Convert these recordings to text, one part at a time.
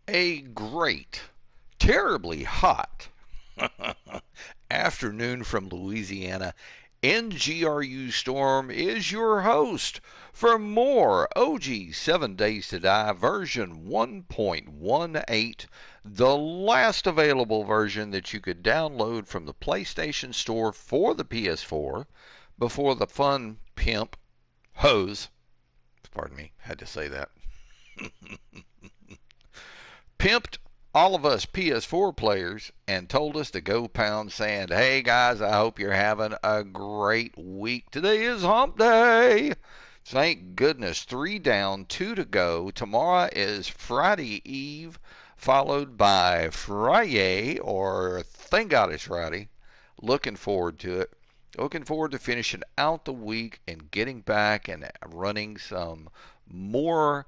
A great, terribly hot afternoon from Louisiana. NGRU Storm is your host for more OG 7 Days to Die version 1.18, the last available version that you could download from the PlayStation Store for the PS4 before the fun pimp hose, pardon me, had to say that, pimped all of us PS4 players and told us to go pound sand. Hey guys, I hope you're having a great week. Today is hump day. Thank goodness. 3 down, 2 to go. Tomorrow is Friday Eve, followed by Friday, or thank God it's Friday. Looking forward to it. Looking forward to finishing out the week and getting back and running some more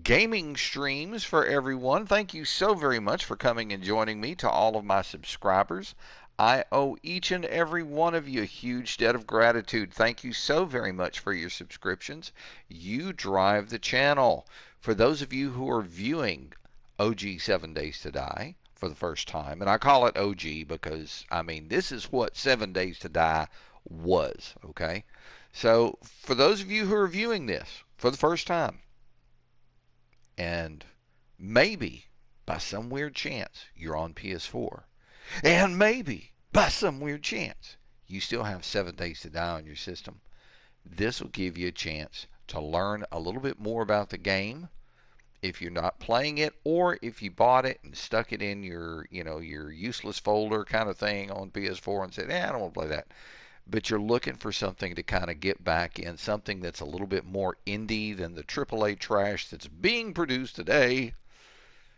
gaming streams for everyone. Thank you so very much for coming and joining me. To all of my subscribers, I owe each and every one of you a huge debt of gratitude. Thank you so very much for your subscriptions. You drive the channel. For those of you who are viewing OG 7 Days to Die for the first time, and I call it OG because, I mean, this is what 7 Days to Die was, okay? So, for those of you who are viewing this for the first time, and maybe by some weird chance you're on PS4, and maybe by some weird chance you still have 7 Days to Die on your system, this will give you a chance to learn a little bit more about the game if you're not playing it, or if you bought it and stuck it in your, your useless folder kind of thing on PS4 and said, I don't want to play that. But you're looking for something to kind of get back in, something that's a little bit more indie than the AAA trash that's being produced today.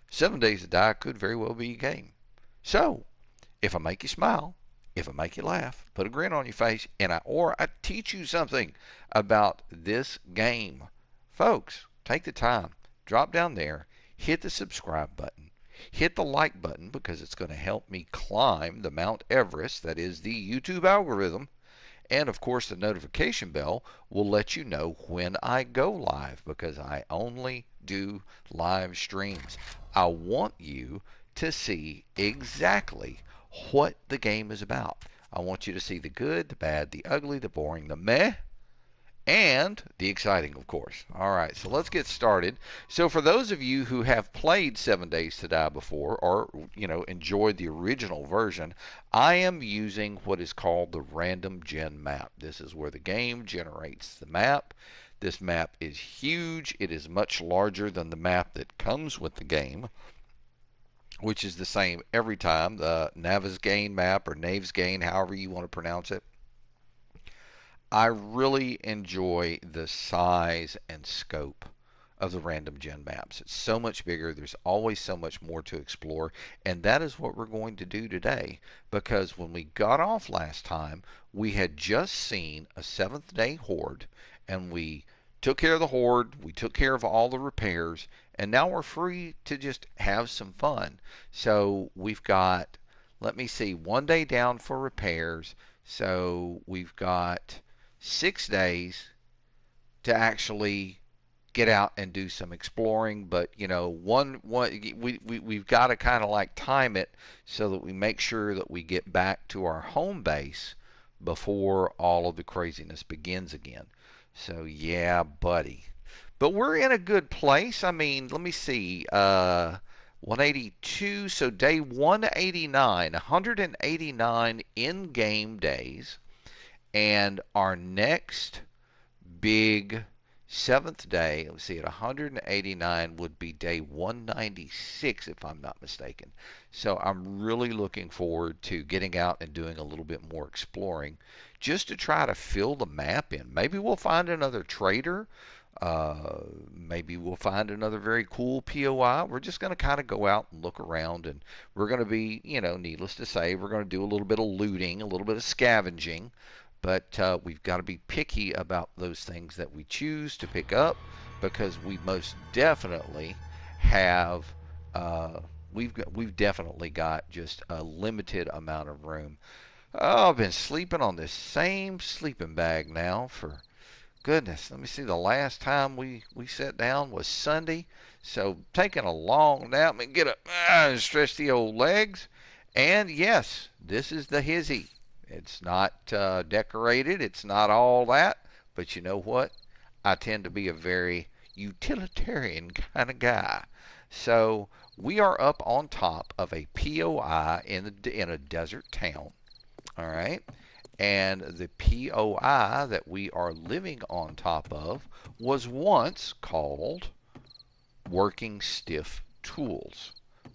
7 Days to Die could very well be a game. So, if I make you smile, if I make you laugh, put a grin on your face, or I teach you something about this game, folks, take the time, drop down there, hit the subscribe button, hit the like button because it's going to help me climb the Mount Everest that is the YouTube algorithm. And of course, the notification bell will let you know when I go live because I only do live streams. I want you to see exactly what the game is about. I want you to see the good, the bad, the ugly, the boring, the meh, and the exciting, of course. All right, so let's get started. So for those of you who have played 7 Days to Die before, or enjoyed the original version, I am using what is called the random gen map. This is where the game generates the map. This map is huge. It is much larger than the map that comes with the game, which is the same every time, the Navezgane map or Navesgane, however you want to pronounce it. I really enjoy the size and scope of the random gen maps. It's so much bigger. There's always so much more to explore. And that is what we're going to do today. Because when we got off last time, we had just seen a Seventh Day Horde. And we took care of the Horde. We took care of all the repairs. And now we're free to just have some fun. So we've got, let me see, 1 day down for repairs. So we've got 6 days to actually get out and do some exploring. But we've got to kind of like time it so that we make sure that we get back to our home base before all of the craziness begins again. So yeah, buddy. But we're in a good place. I mean, let me see. 182. So day 189, 189 in-game days. And our next big 7th day, let's see, at 189 would be day 196, if I'm not mistaken. So I'm really looking forward to getting out and doing a little bit more exploring just to try to fill the map in. Maybe we'll find another trader. Maybe we'll find another very cool POI. We're just going to kind of go out and look around, and we're going to be, needless to say, we're going to do a little bit of looting, a little bit of scavenging. But we've got to be picky about those things that we choose to pick up because we most definitely have we've definitely got just a limited amount of room. Oh, I've been sleeping on this same sleeping bag now for goodness. Let me see. The last time we sat down was Sunday. So taking a long nap and get up, stretch the old legs. And yes, this is the hizzy. It's not decorated. It's not all that. But you know what? I tend to be a very utilitarian kind of guy. So we are up on top of a POI in a desert town. All right. And the POI that we are living on top of was once called Working Stiff Tools.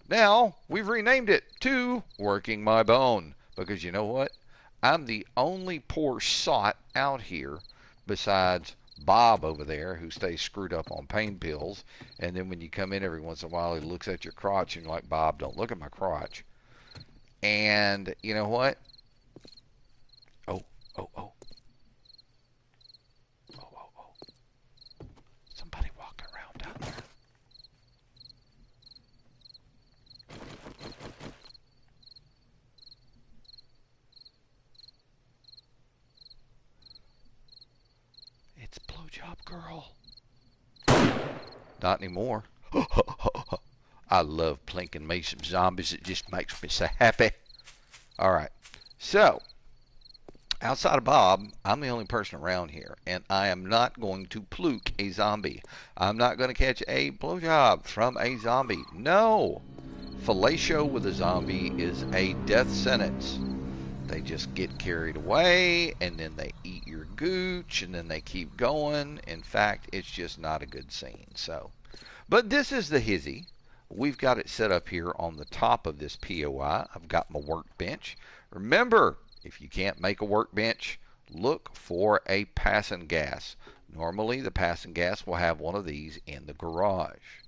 Now, we've renamed it to Working My Bone because you know what? I'm the only poor sot out here besides Bob over there who stays screwed up on pain pills. And then when you come in every once in a while, he looks at your crotch and you're like, Bob, don't look at my crotch. And you know what? Oh, oh, oh. Oh, oh, oh. Somebody walking around down there. It's Blowjob Girl. Not anymore. I love plinking me some zombies. It just makes me so happy. All right. So, outside of Bob, I'm the only person around here, and I am not going to pluke a zombie. I'm not going to catch a blowjob from a zombie. No. Fellatio with a zombie is a death sentence. They just get carried away, and then they eat your gooch, and then they keep going. In fact, it's just not a good scene. So, but this is the hizzy. We've got it set up here on the top of this POI. I've got my workbench. Remember, if you can't make a workbench, look for a passing gas. Normally, the passing gas will have one of these in the garage.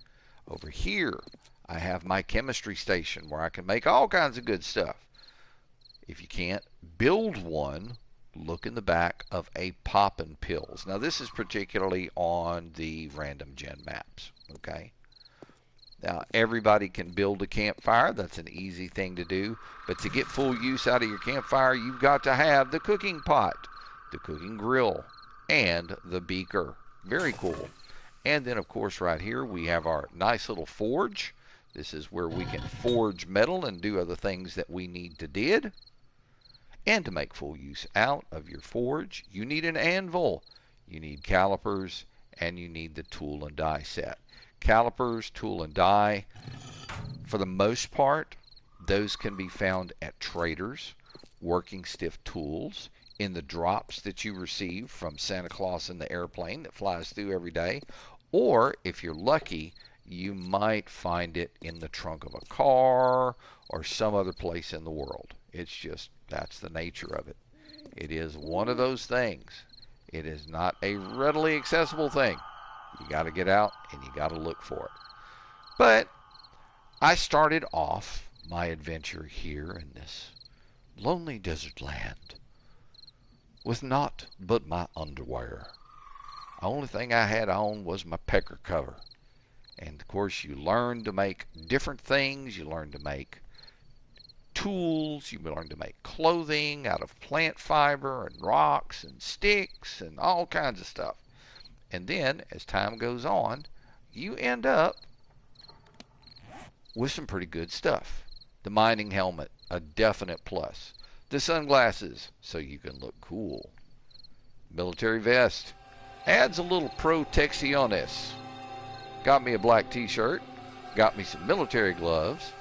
Over here, I have my chemistry station where I can make all kinds of good stuff. If you can't build one, look in the back of a poppin' pills. Now, this is particularly on the random gen maps, okay? Now, everybody can build a campfire. That's an easy thing to do. But to get full use out of your campfire, you've got to have the cooking pot, the cooking grill, and the beaker. Very cool. And then, of course, right here, we have our nice little forge. This is where we can forge metal and do other things that we need to did. And to make full use out of your forge, you need an anvil, you need calipers, and you need the tool and die set. Calipers, tool and die, for the most part, those can be found at traders, Working Stiff Tools, in the drops that you receive from Santa Claus in the airplane that flies through every day, or if you're lucky, you might find it in the trunk of a car or some other place in the world. It's just, that's the nature of it. It is one of those things. It is not a readily accessible thing. You got to get out and you got to look for it. But I started off my adventure here in this lonely desert land with naught but my underwear. The only thing I had on was my pecker cover. And of course, you learn to make different things. You learn to make tools. You learn to make clothing out of plant fiber and rocks and sticks and all kinds of stuff. And then, as time goes on, you end up with some pretty good stuff. The mining helmet, a definite plus. The sunglasses, so you can look cool. Military vest, adds a little protecciones. Got me a black t-shirt, got me some military gloves,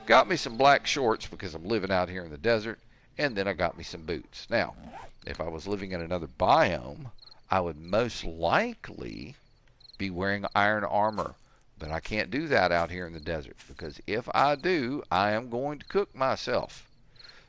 got me some black shorts because I'm living out here in the desert, and then I got me some boots. Now, if I was living in another biome, I would most likely be wearing iron armor, but I can't do that out here in the desert because if I do, I am going to cook myself.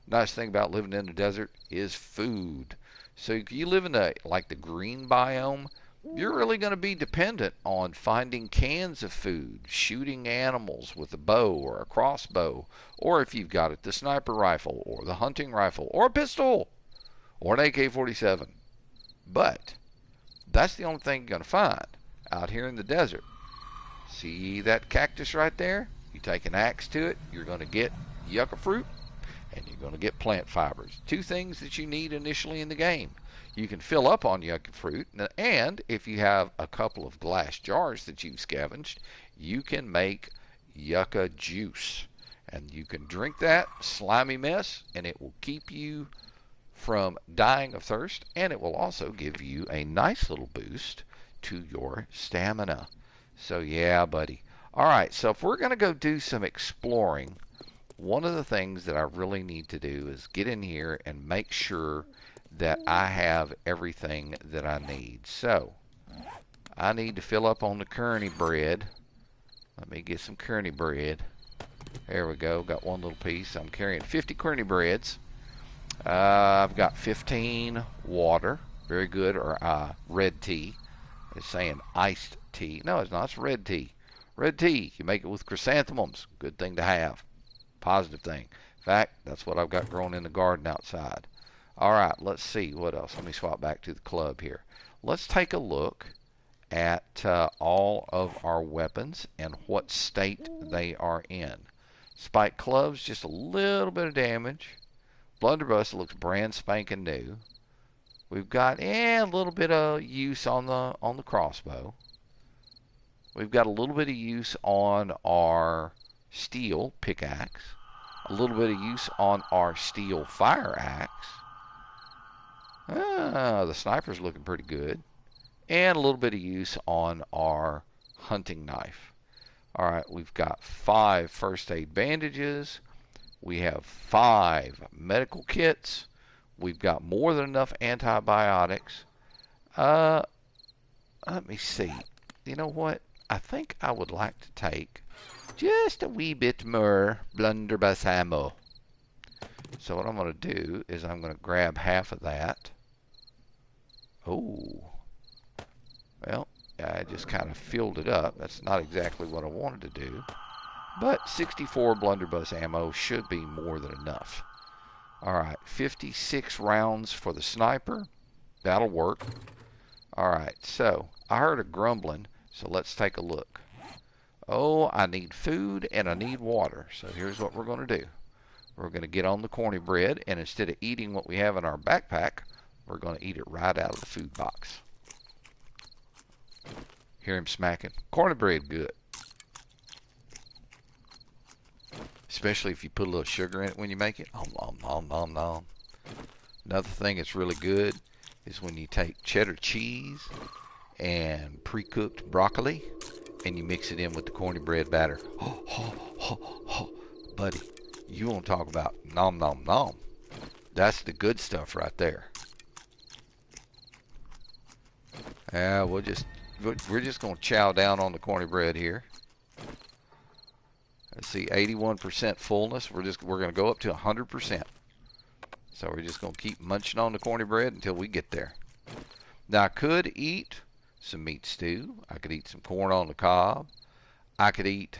Nice thing about living in the desert is food. So if you live in the green biome, you're really going to be dependent on finding cans of food, shooting animals with a bow or a crossbow, or if you've got it, the sniper rifle or the hunting rifle or a pistol or an AK-47. But that's the only thing you're going to find out here in the desert. See that cactus right there? You take an axe to it, you're going to get yucca fruit, and you're going to get plant fibers. Two things that you need initially in the game. You can fill up on yucca fruit, and if you have a couple of glass jars that you've scavenged, you can make yucca juice. And you can drink that slimy mess, and it will keep you from dying of thirst, and it will also give you a nice little boost to your stamina. So yeah, buddy. All right, so if we're going to go do some exploring, one of the things that I really need to do is get in here and make sure that I have everything that I need. So I need to fill up on the kearney bread. Let me get some kearney bread. There we go. Got one little piece. I'm carrying 50 kearney breads. I've got 15 water. Very good. Or red tea. It's saying iced tea. No, it's not. It's red tea. Red tea. You make it with chrysanthemums. Good thing to have. Positive thing. In fact, that's what I've got growing in the garden outside. All right, let's see what else. Let me swap back to the club here. Let's take a look at all of our weapons and what state they are in. Spike clubs, just a little bit of damage. Blunderbuss looks brand spanking new. We've got a little bit of use on the crossbow. We've got a little bit of use on our steel pickaxe. A little bit of use on our steel fire axe. The sniper's looking pretty good. And a little bit of use on our hunting knife. All right, we've got 5 first aid bandages. We have 5 medical kits. We've got more than enough antibiotics. Let me see. You know what? I think I would like to take just a wee bit more blunderbuss ammo. So what I'm going to do is I'm going to grab half of that. Oh. Well, I just kind of filled it up. That's not exactly what I wanted to do. But 64 blunderbuss ammo should be more than enough. Alright, 56 rounds for the sniper. That'll work. Alright, so I heard a grumbling, so let's take a look. Oh, I need food and I need water. So here's what we're going to do. We're going to get on the corny bread, and instead of eating what we have in our backpack, we're going to eat it right out of the food box. Hear him smacking. Cornbread good. Especially if you put a little sugar in it when you make it. Nom, nom, nom, nom. Another thing that's really good is when you take cheddar cheese and pre-cooked broccoli and you mix it in with the corny bread batter. Oh, oh, oh, oh. Buddy, you want to talk about nom, nom, nom. That's the good stuff right there. Yeah, we're just going to chow down on the corny bread here. Let's see, 81% fullness. We're going to go up to 100%. So we're just going to keep munching on the corny bread until we get there. Now I could eat some meat stew. I could eat some corn on the cob. I could eat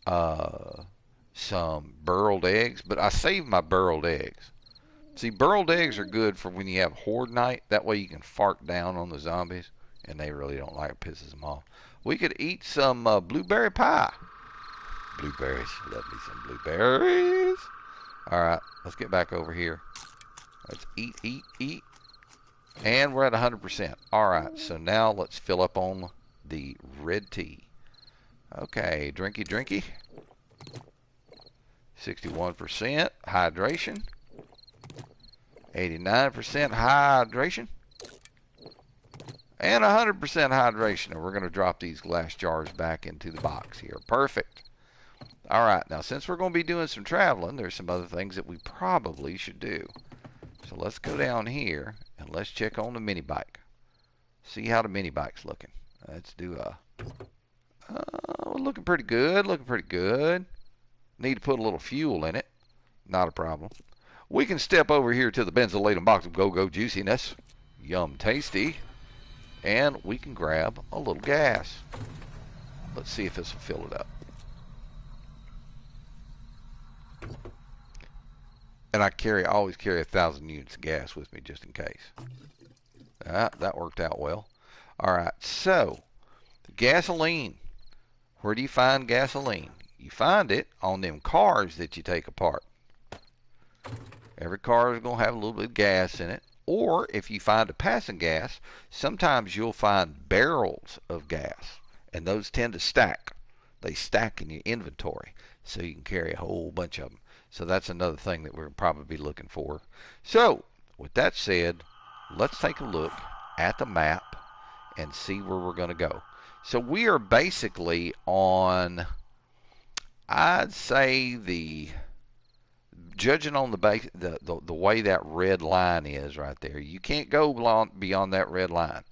some burled eggs, but I saved my burled eggs. See, burled eggs are good for when you have horde night. That way you can fart down on the zombies, and they really don't like it. Pisses them off. We could eat some blueberry pie. Blueberries. Love me some blueberries. Alright, let's get back over here. Let's eat, eat, eat. And we're at 100%. Alright, so now let's fill up on the red tea. Okay, drinky, drinky. 61% hydration. 89% hydration. And 100% hydration. And we're going to drop these glass jars back into the box here. Perfect. Alright, now since we're going to be doing some traveling, there's some other things that we probably should do. So let's go down here and let's check on the mini bike. See how the mini bike's looking. Let's do looking pretty good, looking pretty good. Need to put a little fuel in it. Not a problem. We can step over here to the benzo-laden box of Go-Go Juiciness. Yum tasty. And we can grab a little gas. Let's see if this will fill it up. And I always carry 1,000 units of gas with me just in case. That worked out well. Alright, so gasoline. Where do you find gasoline? You find it on them cars that you take apart. Every car is going to have a little bit of gas in it. Or if you find a passing gas, sometimes you'll find barrels of gas. And those tend to stack. they stack in your inventory, so you can carry a whole bunch of them. So that's another thing that we're probably looking for. So with that said, let's take a look at the map and see where we're going to go. So we are basically on, I'd say, judging on the way that red line is right there, you can't go beyond that red line.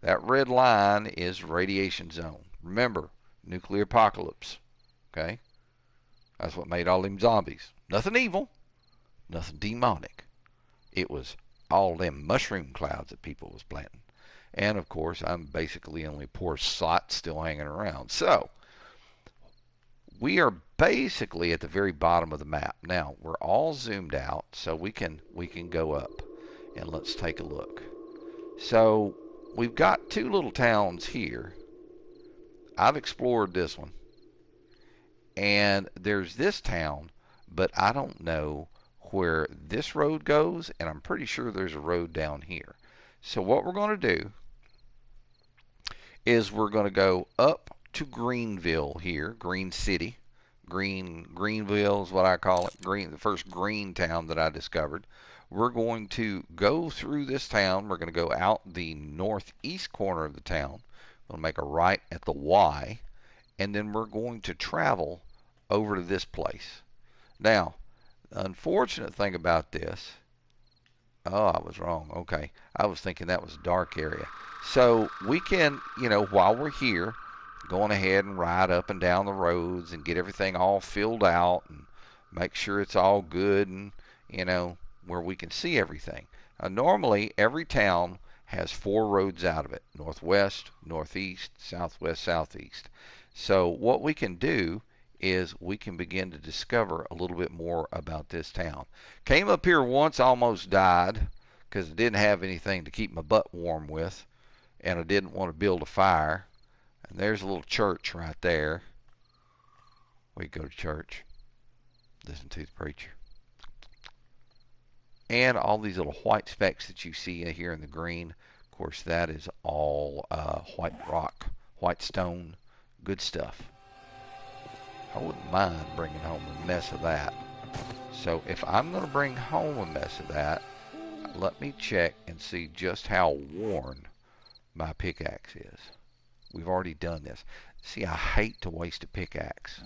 That red line is radiation zone. Remember, nuclear apocalypse. Okay? That's what made all them zombies. Nothing evil, nothing demonic. It was all them mushroom clouds that people was planting. And of course, I'm basically only poor sot still hanging around. So, we are basically at the very bottom of the map. Now, we're all zoomed out, so we can go up. And let's take a look. So, we've got two little towns here. I've explored this one. And there's this town, but I don't know where this road goes, and I'm pretty sure there's a road down here. So what we're going to do is we're going to go up to Greenville here, Green City. Greenville is what I call it. The first green town that I discovered. We're going to go through this town. We're going to go out the northeast corner of the town. We're going to make a right at the Y, and then we're going to travel over to this place. Now, the unfortunate thing about this, oh, I was wrong. Okay, I was thinking that was a dark area. So we can, while we're here, go on ahead and ride up and down the roads and get everything all filled out and make sure it's all good and, where we can see everything. Normally, every town has 4 roads out of it: northwest, northeast, southwest, southeast. So what we can do is we can begin to discover a little bit more about this town. Came up here once, almost died, because I didn't have anything to keep my butt warm with, and I didn't want to build a fire. And there's a little church right there. We go to church, listen to the preacher. And all these little white specks that you see here in the green, of course, that is all white rock, white stone, good stuff. I wouldn't mind bringing home a mess of that. So if I'm going to bring home a mess of that, let me check and see just how worn my pickaxe is. We've already done this. See, I hate to waste a pickaxe,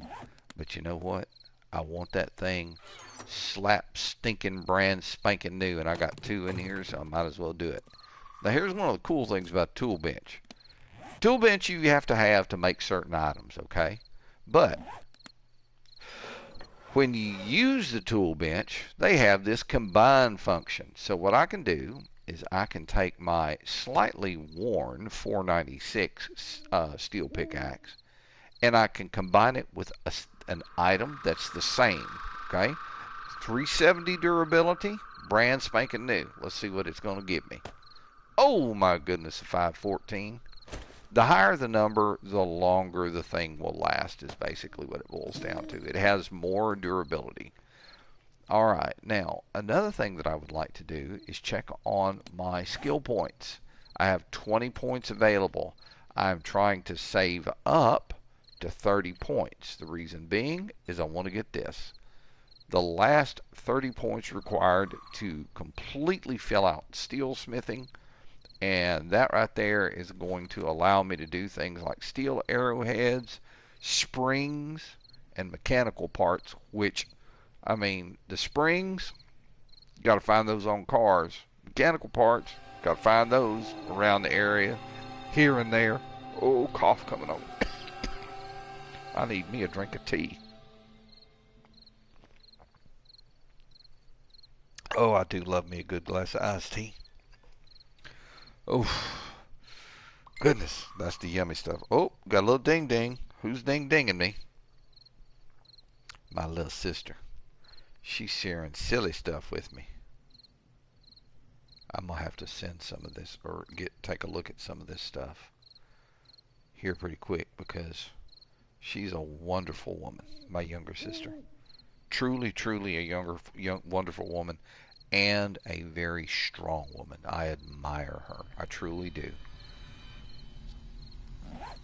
but you know what? I want that thing slap stinking brand spanking new, and I got 2 in here, so I might as well do it. Now here's one of the cool things about tool bench. Tool bench you have to make certain items, okay? But when you use the tool bench, they have this combine function. So what I can do is I can take my slightly worn 496 steel pickaxe, and I can combine it with an item that's the same, okay? 370 durability, brand spanking new. Let's see what it's going to give me. Oh my goodness, a 514. The higher the number, the longer the thing will last, is basically what it boils down to. It has more durability. Alright, now, another thing that I would like to do is check on my skill points. I have 20 points available. I'm trying to save up to 30 points. The reason being is I want to get this. The last 30 points required to completely fill out steel smithing. And that right there is going to allow me to do things like steel arrowheads, springs, and mechanical parts, which, I mean, the springs, you got to find those on cars. Mechanical parts, got to find those around the area, here and there. Oh, cough coming on. I need me a drink of tea. Oh, I do love me a good glass of iced tea. Oh, goodness, that's the yummy stuff. Oh, got a little ding ding. Who's ding dinging me? My little sister. She's sharing silly stuff with me. I'm gonna have to send some of this, or take a look at some of this stuff here pretty quick, because she's a wonderful woman, my younger sister. Truly, truly a wonderful woman. And a very strong woman. I admire her. I truly do.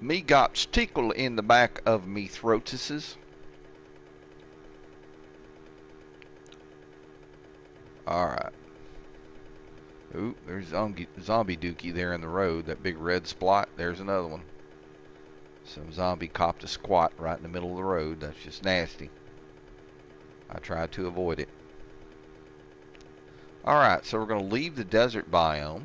Me got tickle in the back of me throatuses. Alright. Ooh, there's zombie dookie there in the road. That big red spot. There's another one. Some zombie copped a squat right in the middle of the road. That's just nasty. I tried to avoid it. Alright, so we're going to leave the desert biome.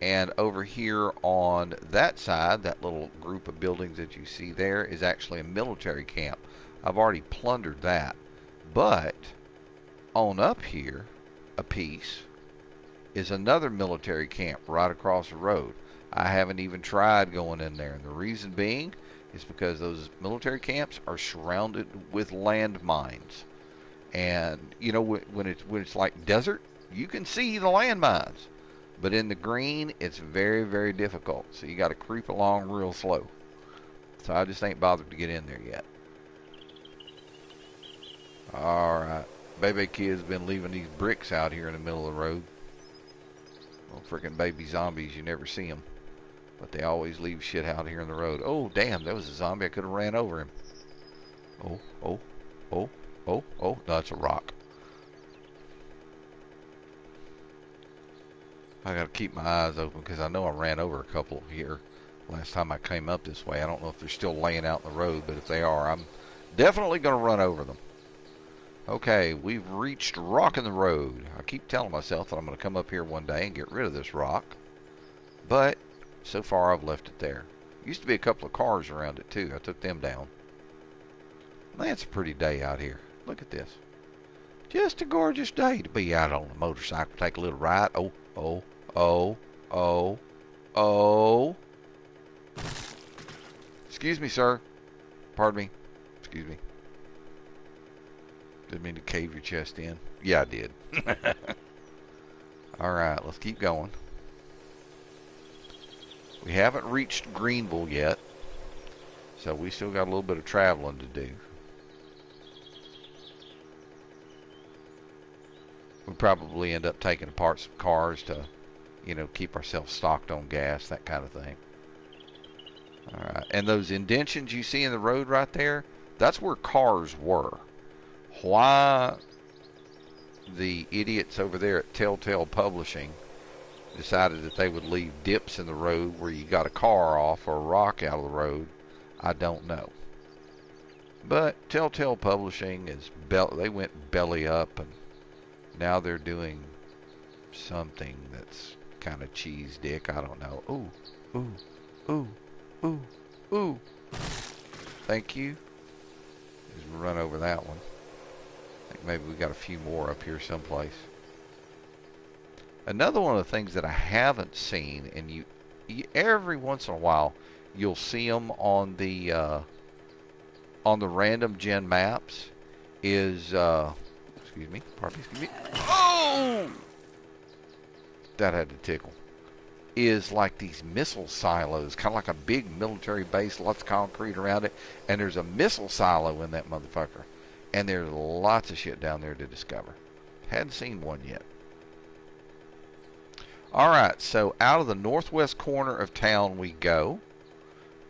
And over here on that side, that little group of buildings that you see there is actually a military camp. I've already plundered that. But on up here, a piece, is another military camp right across the road. I haven't even tried going in there. And the reason being is because those military camps are surrounded with landmines. And, you know, when it's like desert, you can see the landmines. But in the green, it's very, very difficult. So you got to creep along real slow. So I just ain't bothered to get in there yet. Alright. Baby kid's been leaving these bricks out here in the middle of the road. Well, freaking baby zombies, you never see them. But they always leave shit out here in the road. Oh, damn, that was a zombie. I could have ran over him. Oh, oh, oh, oh, oh. No, that's a rock. I gotta keep my eyes open because I know I ran over a couple here last time I came up this way. I don't know if they're still laying out in the road, but if they are, I'm definitely gonna run over them. Okay, we've reached rock in the road. I keep telling myself that I'm gonna come up here one day and get rid of this rock, but so far I've left it there. Used to be a couple of cars around it too. I took them down. Man, it's a pretty day out here. Look at this. Just a gorgeous day to be out on a motorcycle, take a little ride. Oh, oh. Oh, oh, oh. Excuse me, sir. Pardon me. Excuse me. Didn't mean to cave your chest in. Yeah, I did. Alright, let's keep going. We haven't reached Greenville yet, so we still got a little bit of traveling to do. We'll probably end up taking apart some cars to, you know, keep ourselves stocked on gas, that kind of thing. Alright, and those indentions you see in the road right there, that's where cars were. Why the idiots over there at Telltale Publishing decided that they would leave dips in the road where you got a car off or a rock out of the road, I don't know. But Telltale Publishing is they went belly up, and now they're doing something that's kind of cheese dick. I don't know. Ooh, ooh, ooh, ooh, ooh. Thank you. Just run over that one. I think maybe we got a few more up here someplace. Another one of the things that I haven't seen, and you every once in a while you'll see them on the random gen maps, is excuse me, pardon me, excuse me. Oh! That had to tickle. Is like these missile silos, kind of like a big military base, lots of concrete around it, and there's a missile silo in that motherfucker. And there's lots of shit down there to discover. Hadn't seen one yet. Alright, so out of the northwest corner of town we go.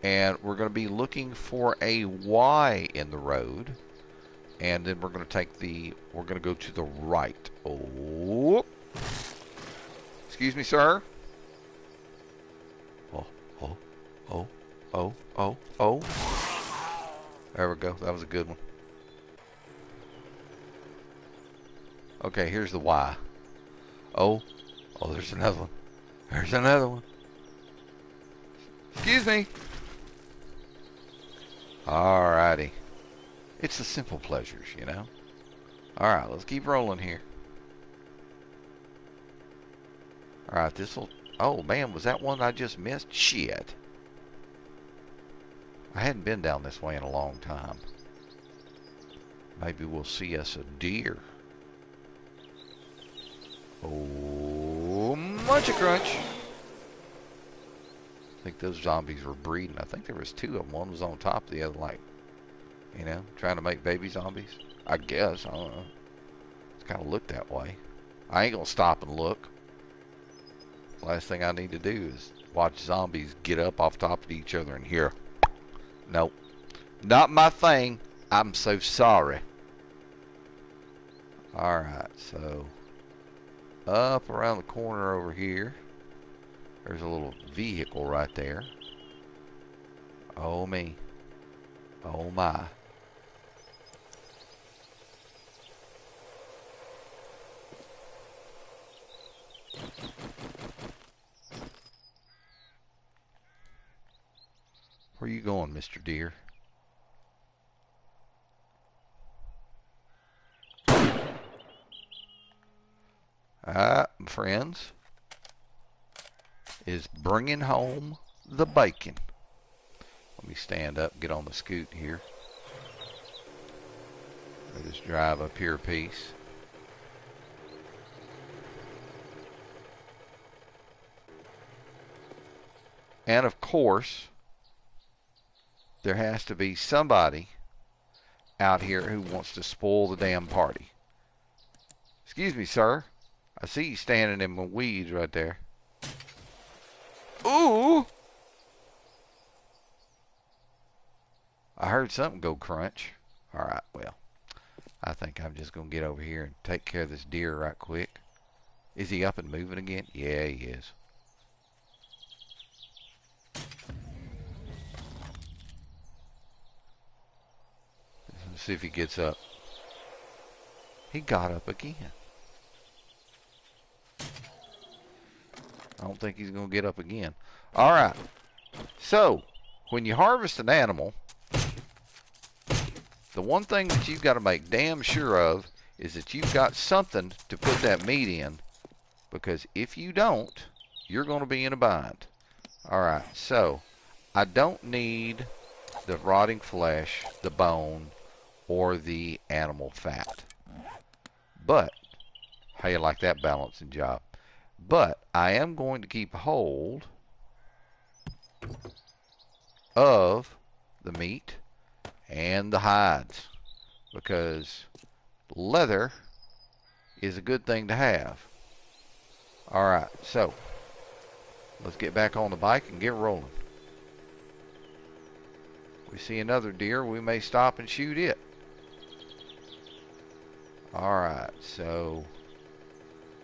And we're going to be looking for a Y in the road. And then we're going to go to the right. Oh. Excuse me, sir. Oh, oh, oh, oh, oh, oh. There we go. That was a good one. Okay, here's the Y. Oh, oh, there's another one. There's another one. Excuse me. Alrighty. It's the simple pleasures, you know. Alright, let's keep rolling here. Alright, this'll... Oh, man, was that one I just missed? Shit. I hadn't been down this way in a long time. Maybe we'll see us a deer. Oh, much a crunch. I think those zombies were breeding. I think there was two of them. One was on top, the other like, you know, trying to make baby zombies. I guess. I don't know. It's kind of looked that way. I ain't gonna stop and look. Last thing I need to do is watch zombies get up off top of each other and hear, nope, not my thing. I'm so sorry. Alright, so up around the corner over here, there's a little vehicle right there. Oh me. Oh my. Where you going, Mr. Deer? Friends, is bringing home the bacon. Let me stand up, get on the scoot here. I just drive up here a piece. And of course, there has to be somebody out here who wants to spoil the damn party. Excuse me, sir. I see you standing in my weeds right there. Ooh! I heard something go crunch. Alright, well, I think I'm just going to get over here and take care of this deer right quick. Is he up and moving again? Yeah, he is. Let's see if he gets up. He got up again. I don't think he's going to get up again. Alright. So, when you harvest an animal, the one thing that you've got to make damn sure of is that you've got something to put that meat in. Because if you don't, you're going to be in a bind. Alright, so I don't need the rotting flesh, the bone, or the animal fat. But, how you like that balancing job? But I am going to keep a hold of the meat and the hides, because leather is a good thing to have. Alright, so let's get back on the bike and get rolling. We see another deer, we may stop and shoot it. Alright, so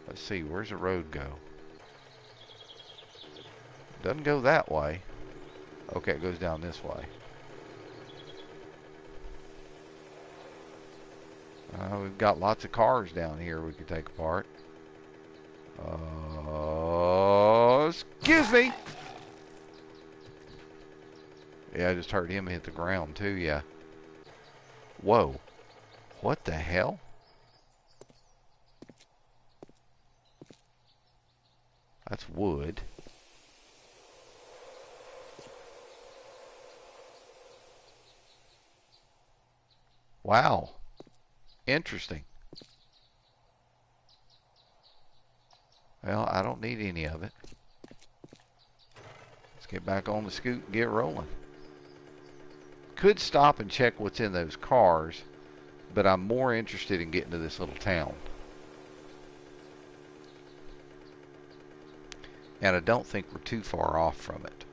let's see, where's the road go? Doesn't go that way. Okay, it goes down this way. We've got lots of cars down here we could take apart. Excuse me! Yeah, I just heard him hit the ground too, yeah. Whoa. What the hell? That's wood. Wow. Interesting. Well, I don't need any of it. Let's get back on the scoot and get rolling. Could stop and check what's in those cars, but I'm more interested in getting to this little town. And I don't think we're too far off from it.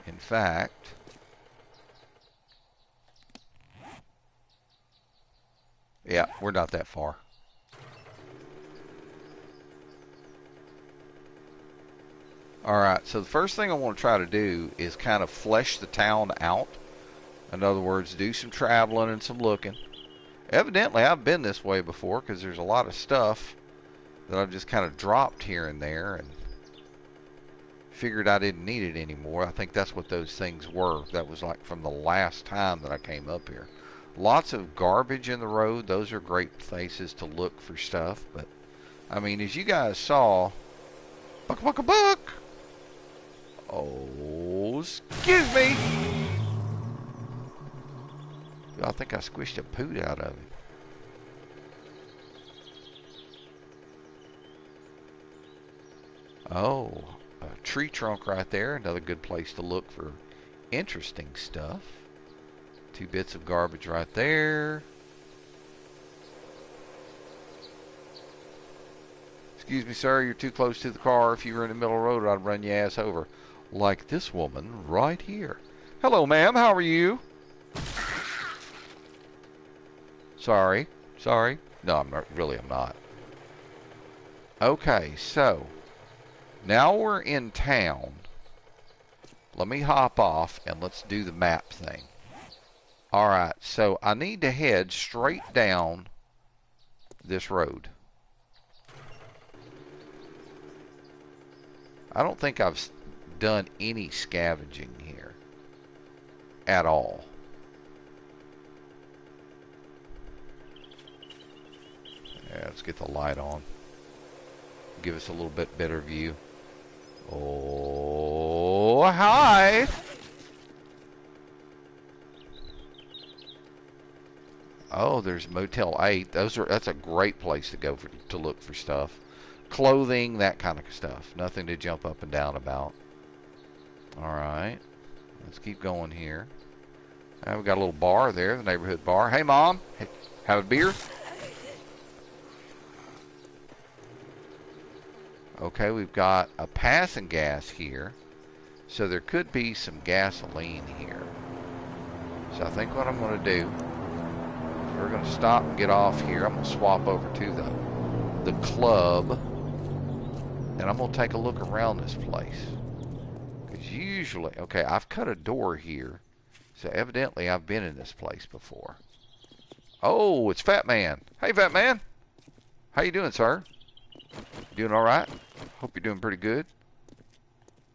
In fact, yeah, we're not that far. Alright, so the first thing I want to try to do is kind of flesh the town out. In other words, do some traveling and some looking. Evidently, I've been this way before because there's a lot of stuff that I've just kind of dropped here and there and figured I didn't need it anymore. I think that's what those things were. That was like from the last time that I came up here. Lots of garbage in the road. Those are great places to look for stuff. But, I mean, as you guys saw, buck. Oh, excuse me. I think I squished a poot out of him. Oh, a tree trunk right there. Another good place to look for interesting stuff. 2 bits of garbage right there. Excuse me, sir, you're too close to the car. If you were in the middle of the road, I'd run your ass over. Like this woman right here. Hello, ma'am. How are you? Sorry. Sorry. No, I'm not. Really, I'm not. Okay, so now we're in town. Let me hop off and let's do the map thing. Alright, so I need to head straight down this road. I don't think I've done any scavenging here at all. Yeah, let's get the light on. Give us a little bit better view. Oh, hi! Oh, there's Motel 8. That's a great place to go to look for stuff. Clothing, that kind of stuff. Nothing to jump up and down about. Alright. Let's keep going here. We got a little bar there, the neighborhood bar. Hey, Mom. Hey, have a beer? Okay, we've got a passing gas here. So there could be some gasoline here. So I think what I'm going to do, we're going to stop and get off here. I'm going to swap over to the club. And I'm going to take a look around this place. Because usually, okay, I've cut a door here. So evidently I've been in this place before. Oh, it's Fat Man. Hey, Fat Man. How you doing, sir? Doing all right? Hope you're doing pretty good.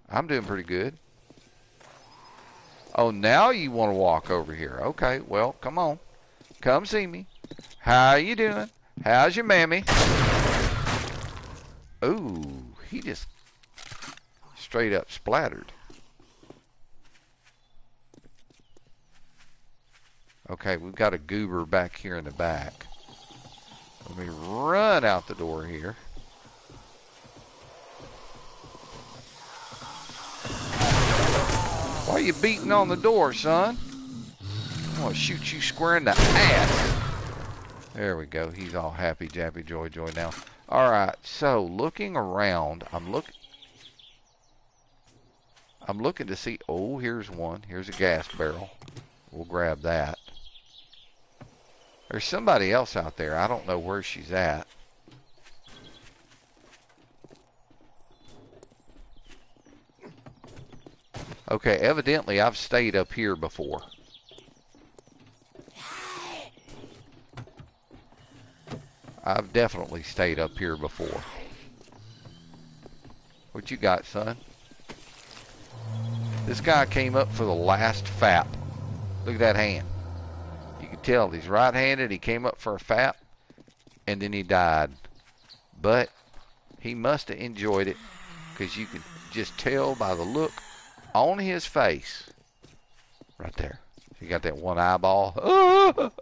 I'm doing pretty good. Oh, now you want to walk over here. Okay, well, come on. Come see me. How you doing? How's your mammy? Ooh, he just straight up splattered. Okay, we've got a goober back here in the back. Let me run out the door here. Why are you beating on the door, son? I'm gonna shoot you square in the ass. There we go. He's all happy, jappy, joy, joy now. Alright, so looking around, I'm looking to see, oh, here's one. Here's a gas barrel. We'll grab that. There's somebody else out there. I don't know where she's at. Okay, evidently I've stayed up here before. I've definitely stayed up here before. What you got, son? This guy came up for the last fap. Look at that hand. You can tell he's right-handed. He came up for a fap, and then he died. But he must have enjoyed it, because you can just tell by the look on his face. Right there. He got that one eyeball.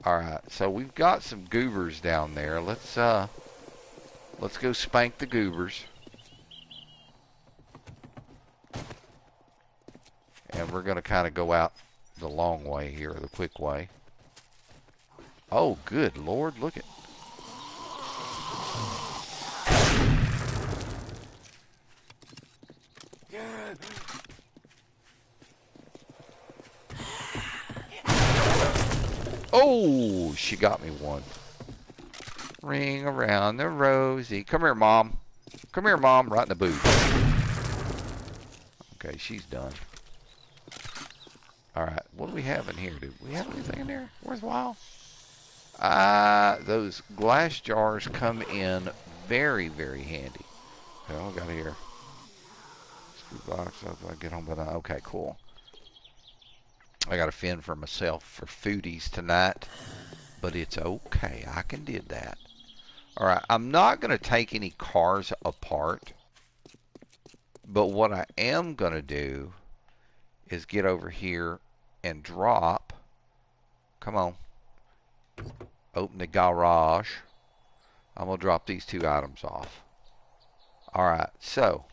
Alright, so we've got some goobers down there. Let's go spank the goobers. And we're going to kind of go out the long way here, the quick way. Oh, good Lord, look at. Oh, she got me one. Ring around the rosy. Come here, Mom. Come here, Mom. Right in the boot. Okay, she's done. Alright, what do we have in here? Do we have anything in there worthwhile? Those glass jars come in very, very handy. Okay, what we got here? Screw box, I get home, but okay, cool. I got to fend for myself for foodies tonight, but it's okay. I can do that. Alright, I'm not going to take any cars apart, but what I am going to do is get over here and drop. Come on. Open the garage. I'm going to drop these two items off. Alright, so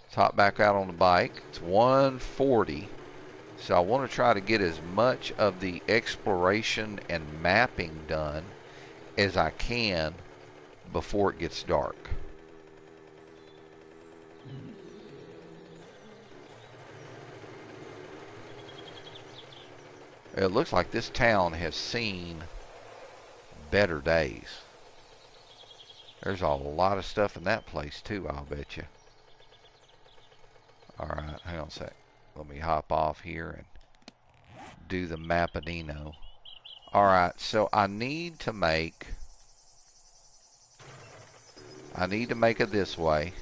let's hop back out on the bike. It's 1:40. So I want to try to get as much of the exploration and mapping done as I can before it gets dark. It looks like this town has seen better days. There's a lot of stuff in that place too, I'll bet you. Alright, hang on a sec. Let me hop off here and do the Mapadino. Alright, so I need to make it this way.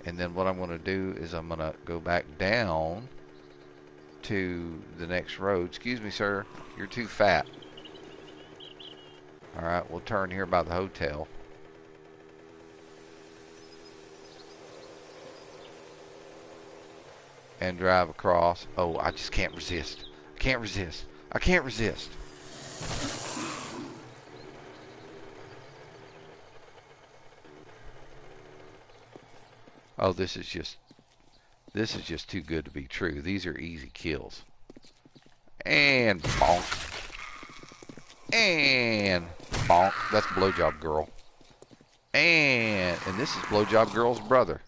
And then what I'm going to do is I'm going to go back down to the next road. Excuse me, sir. You're too fat. Alright, we'll turn here by the hotel. And drive across. Oh, I just can't resist. I can't resist. I can't resist. Oh, this is just too good to be true. These are easy kills. And bonk. And bonk. That's Blowjob Girl. And this is Blowjob Girl's brother.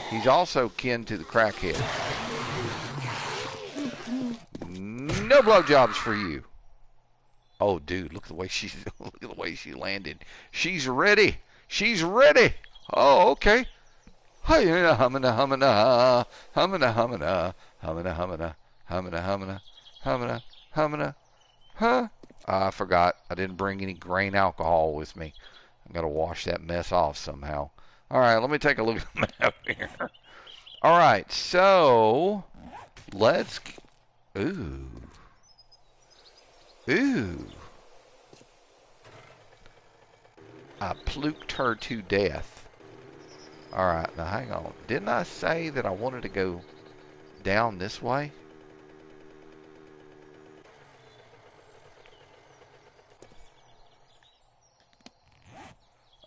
He's also kin to the crackhead. No blowjobs for you. Oh, dude, look at the way she landed. She's ready. She's ready. Oh, okay. Humana, humana, humana, humana, humana, humana, humana, humana, humana, humana, humana, huh? I forgot. I didn't bring any grain alcohol with me. I gotta wash that mess off somehow. Alright, let me take a look at the map here. Alright, so let's... Ooh. Ooh. I pluked her to death. Alright, now hang on. Didn't I say that I wanted to go down this way?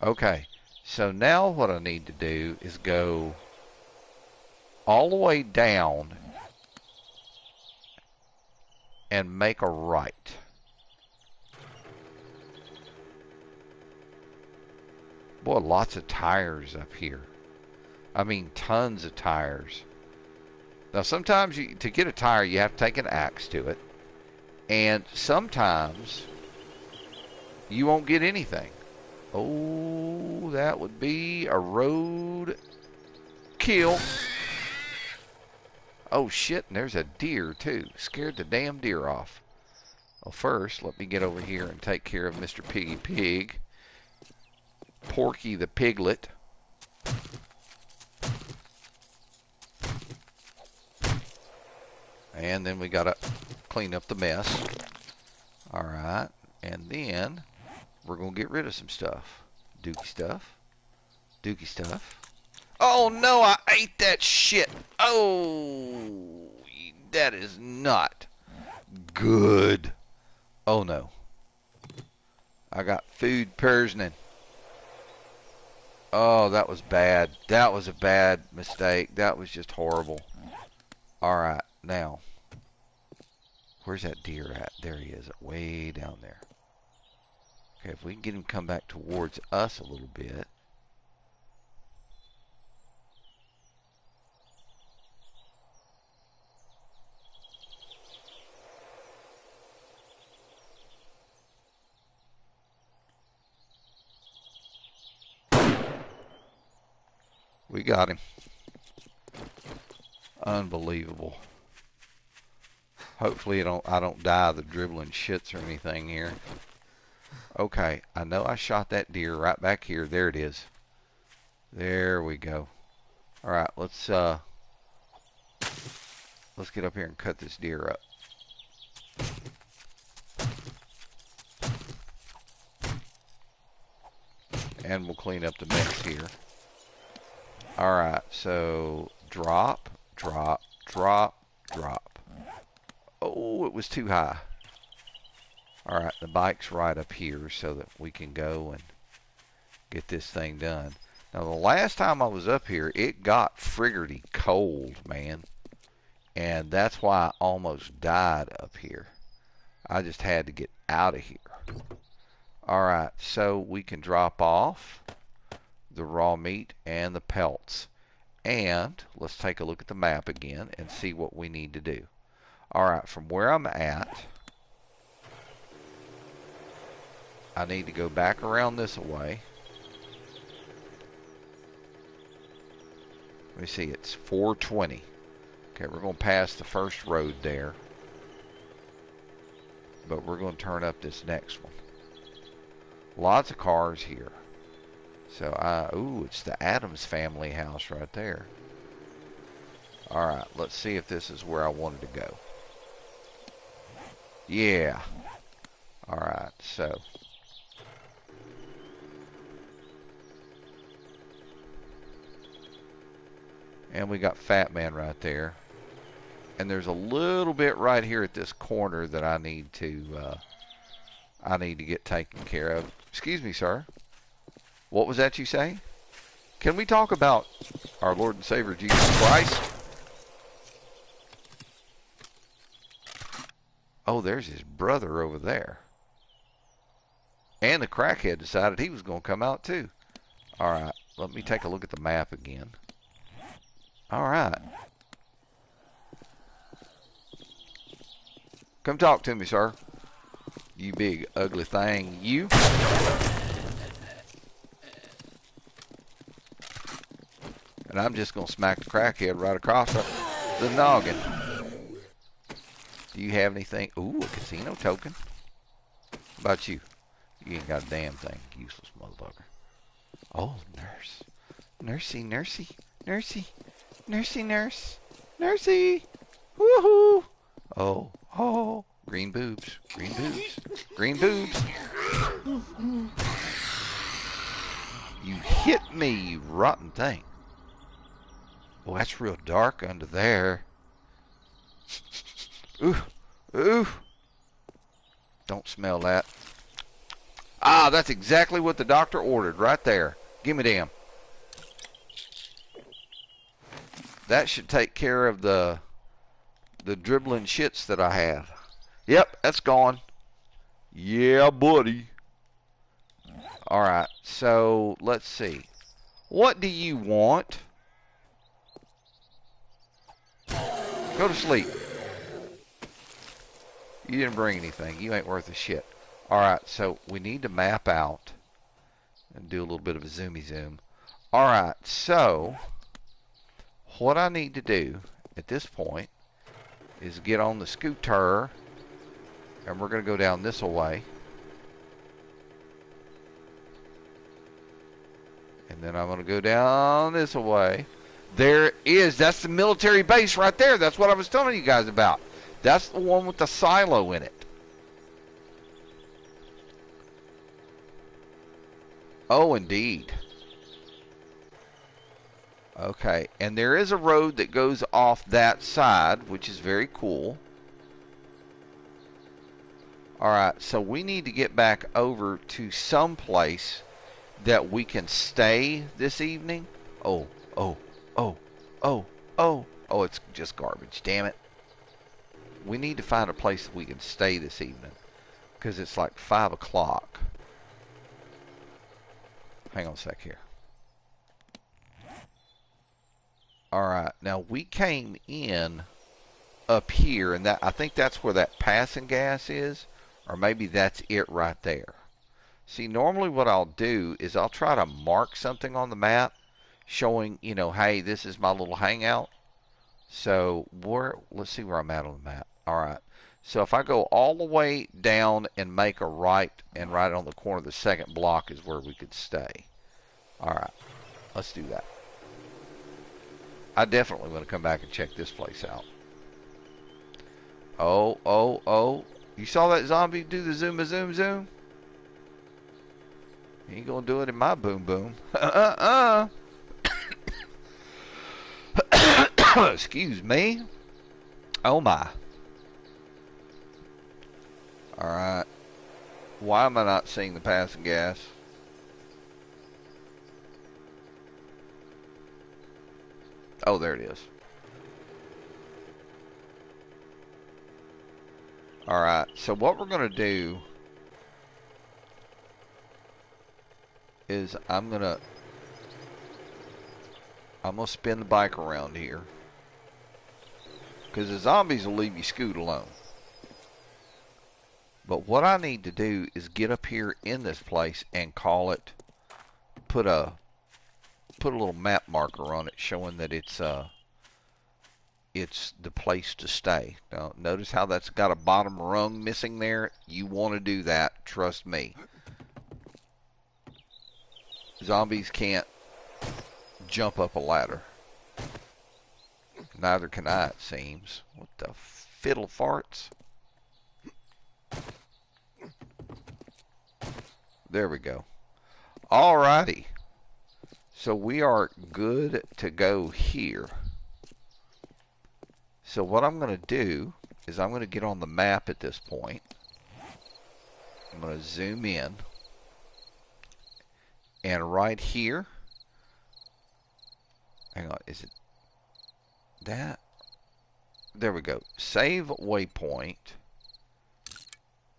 Okay. So now what I need to do is go all the way down and make a right. Boy, lots of tires up here. I mean, tons of tires. Now, sometimes to get a tire, you have to take an axe to it. And sometimes you won't get anything. Oh, that would be a road kill. Oh, shit, and there's a deer, too. Scared the damn deer off. Well, first, let me get over here and take care of Mr. Piggy Pig. Porky the Piglet. And then we gotta clean up the mess. Alright, and then we're gonna get rid of some stuff. Dookie stuff. Dookie stuff. Oh no, I ate that shit. Oh, that is not good. Oh no. I got food poisoning. Oh, that was bad. That was a bad mistake. That was just horrible. Alright, now. Where's that deer at? There he is, way down there. Okay, if we can get him to come back towards us a little bit. We got him. Unbelievable. Hopefully I don't die of the dribbling shits or anything here. Okay, I know I shot that deer right back here. There it is. There we go. Alright, let's get up here and cut this deer up. And we'll clean up the mess here. Alright, so drop, drop, drop, drop. Oh, it was too high. Alright, the bike's right up here so that we can go and get this thing done. Now, the last time I was up here, it got friggerty cold, man. And that's why I almost died up here. I just had to get out of here. Alright, so we can drop off the raw meat and the pelts. And let's take a look at the map again and see what we need to do. Alright, from where I'm at, I need to go back around this way. Let me see, it's 420. Okay, we're going to pass the first road there. But we're going to turn up this next one. Lots of cars here. So, ooh, it's the Addams family house right there. Alright, let's see if this is where I wanted to go. Yeah. Alright, so. And we got Fat Man right there. And there's a little bit right here at this corner that I need to get taken care of. Excuse me, sir. What was that you say? Can we talk about our Lord and Savior Jesus Christ? Oh, there's his brother over there. And the crackhead decided he was going to come out too. Alright, let me take a look at the map again. Alright. Come talk to me, sir. You big ugly thing, you. And I'm just going to smack the crackhead right across the noggin. Do you have anything? Ooh, a casino token. How about you? You ain't got a damn thing, useless motherfucker. Oh, nurse. Nursey, nursey, nursey, nursey, nurse, nursey. Woohoo! Oh, oh, green boobs, green boobs, green boobs. You hit me, you rotten thing. Oh, that's real dark under there. Ooh, ooh. Don't smell that. Ah, that's exactly what the doctor ordered right there. Give me them. That should take care of the dribbling shits that I have. Yep, that's gone. Yeah, buddy. Alright, so let's see. What do you want? Go to sleep. You didn't bring anything. You ain't worth a shit. Alright, so we need to map out and do a little bit of a zoomy zoom. Alright, so what I need to do at this point is get on the scooter, and we're going to go down this way. And then I'm going to go down this way. There is, that's the military base right there. That's what I was telling you guys about. That's the one with the silo in it. Oh, indeed. Okay, and there is a road that goes off that side, which is very cool. Alright, so we need to get back over to some place that we can stay this evening. Oh, oh, oh, oh, oh, oh, it's just garbage, damn it. We need to find a place that we can stay this evening, because it's like 5 o'clock. Hang on a sec here. Alright, now we came in up here, and that I think that's where that passing gas is, or maybe that's it right there. See, normally what I'll do is I'll try to mark something on the map showing, you know, hey, this is my little hangout. So, let's see where I'm at on the map. Alright, so if I go all the way down and make a right, and right on the corner of the second block is where we could stay. Alright, let's do that. I definitely want to come back and check this place out. Oh, oh, oh. You saw that zombie do the zoom, zoom, zoom? He ain't gonna do it in my boom, boom. Excuse me. Oh, my. Alright. Why am I not seeing the passing gas? Oh, there it is. Alright, so what we're going to do is I'm going to spin the bike around here. Because the zombies will leave you scoot alone. But what I need to do is get up here in this place and call it, put a little map marker on it showing that it's the place to stay. Now, notice how that's got a bottom rung missing there? You want to do that, trust me. Zombies can't jump up a ladder. Neither can I, it seems. What the fiddle farts? There we go. Alrighty. So we are good to go here. So what I'm going to do is I'm going to get on the map at this point. I'm going to zoom in. And right here, hang on, is it that? There we go. Save waypoint.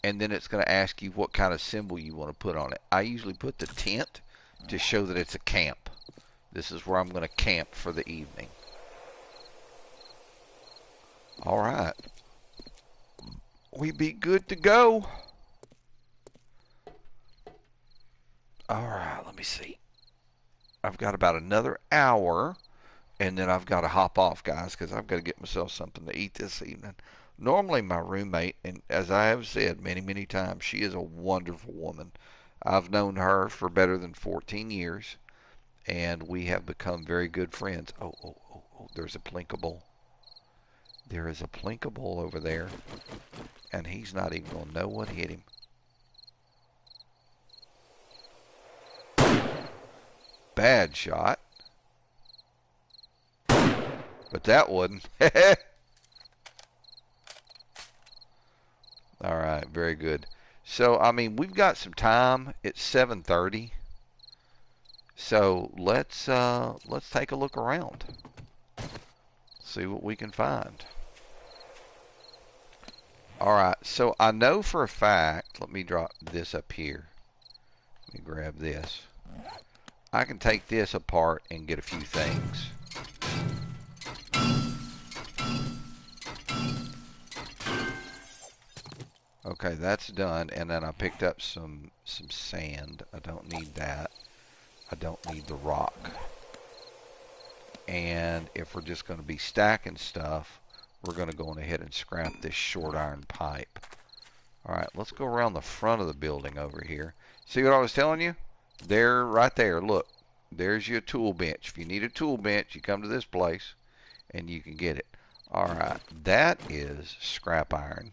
And then it's going to ask you what kind of symbol you want to put on it. I usually put the tent to show that it's a camp. This is where I'm going to camp for the evening. Alright. We be good to go. Alright, let me see. I've got about another hour, and then I've got to hop off, guys, because I've got to get myself something to eat this evening. Normally my roommate, and as I have said many, many times, she is a wonderful woman. I've known her for better than 14 years, and we have become very good friends. Oh, there's a plinkable. There is a plinkable over there, and he's not even going to know what hit him. Bad shot. But that wasn't. Alright, very good. So, I mean, we've got some time. It's 7:30. So, let's take a look around. See what we can find. Alright, so I know for a fact, let me drop this up here. Let me grab this. I can take this apart and get a few things. Okay, that's done, and then I picked up some sand. I don't need that. I don't need the rock. And if we're just going to be stacking stuff, we're going to go on ahead and scrap this short iron pipe. Alright, let's go around the front of the building over here. See what I was telling you? There, right there, look. There's your tool bench. If you need a tool bench, you come to this place, and you can get it. Alright, that is scrap iron.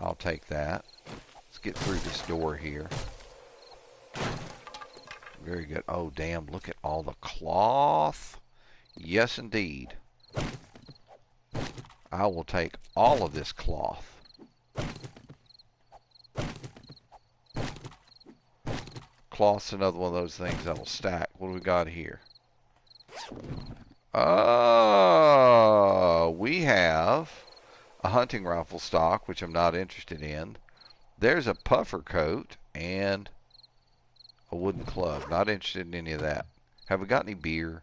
I'll take that. Let's get through this door here. Very good. Oh, damn, look at all the cloth. Yes, indeed. I will take all of this cloth. Cloth's another one of those things that'll stack. What do we got here? Oh, we have a hunting rifle stock, which I'm not interested in. There's a puffer coat and a wooden club. Not interested in any of that. Have we got any beer?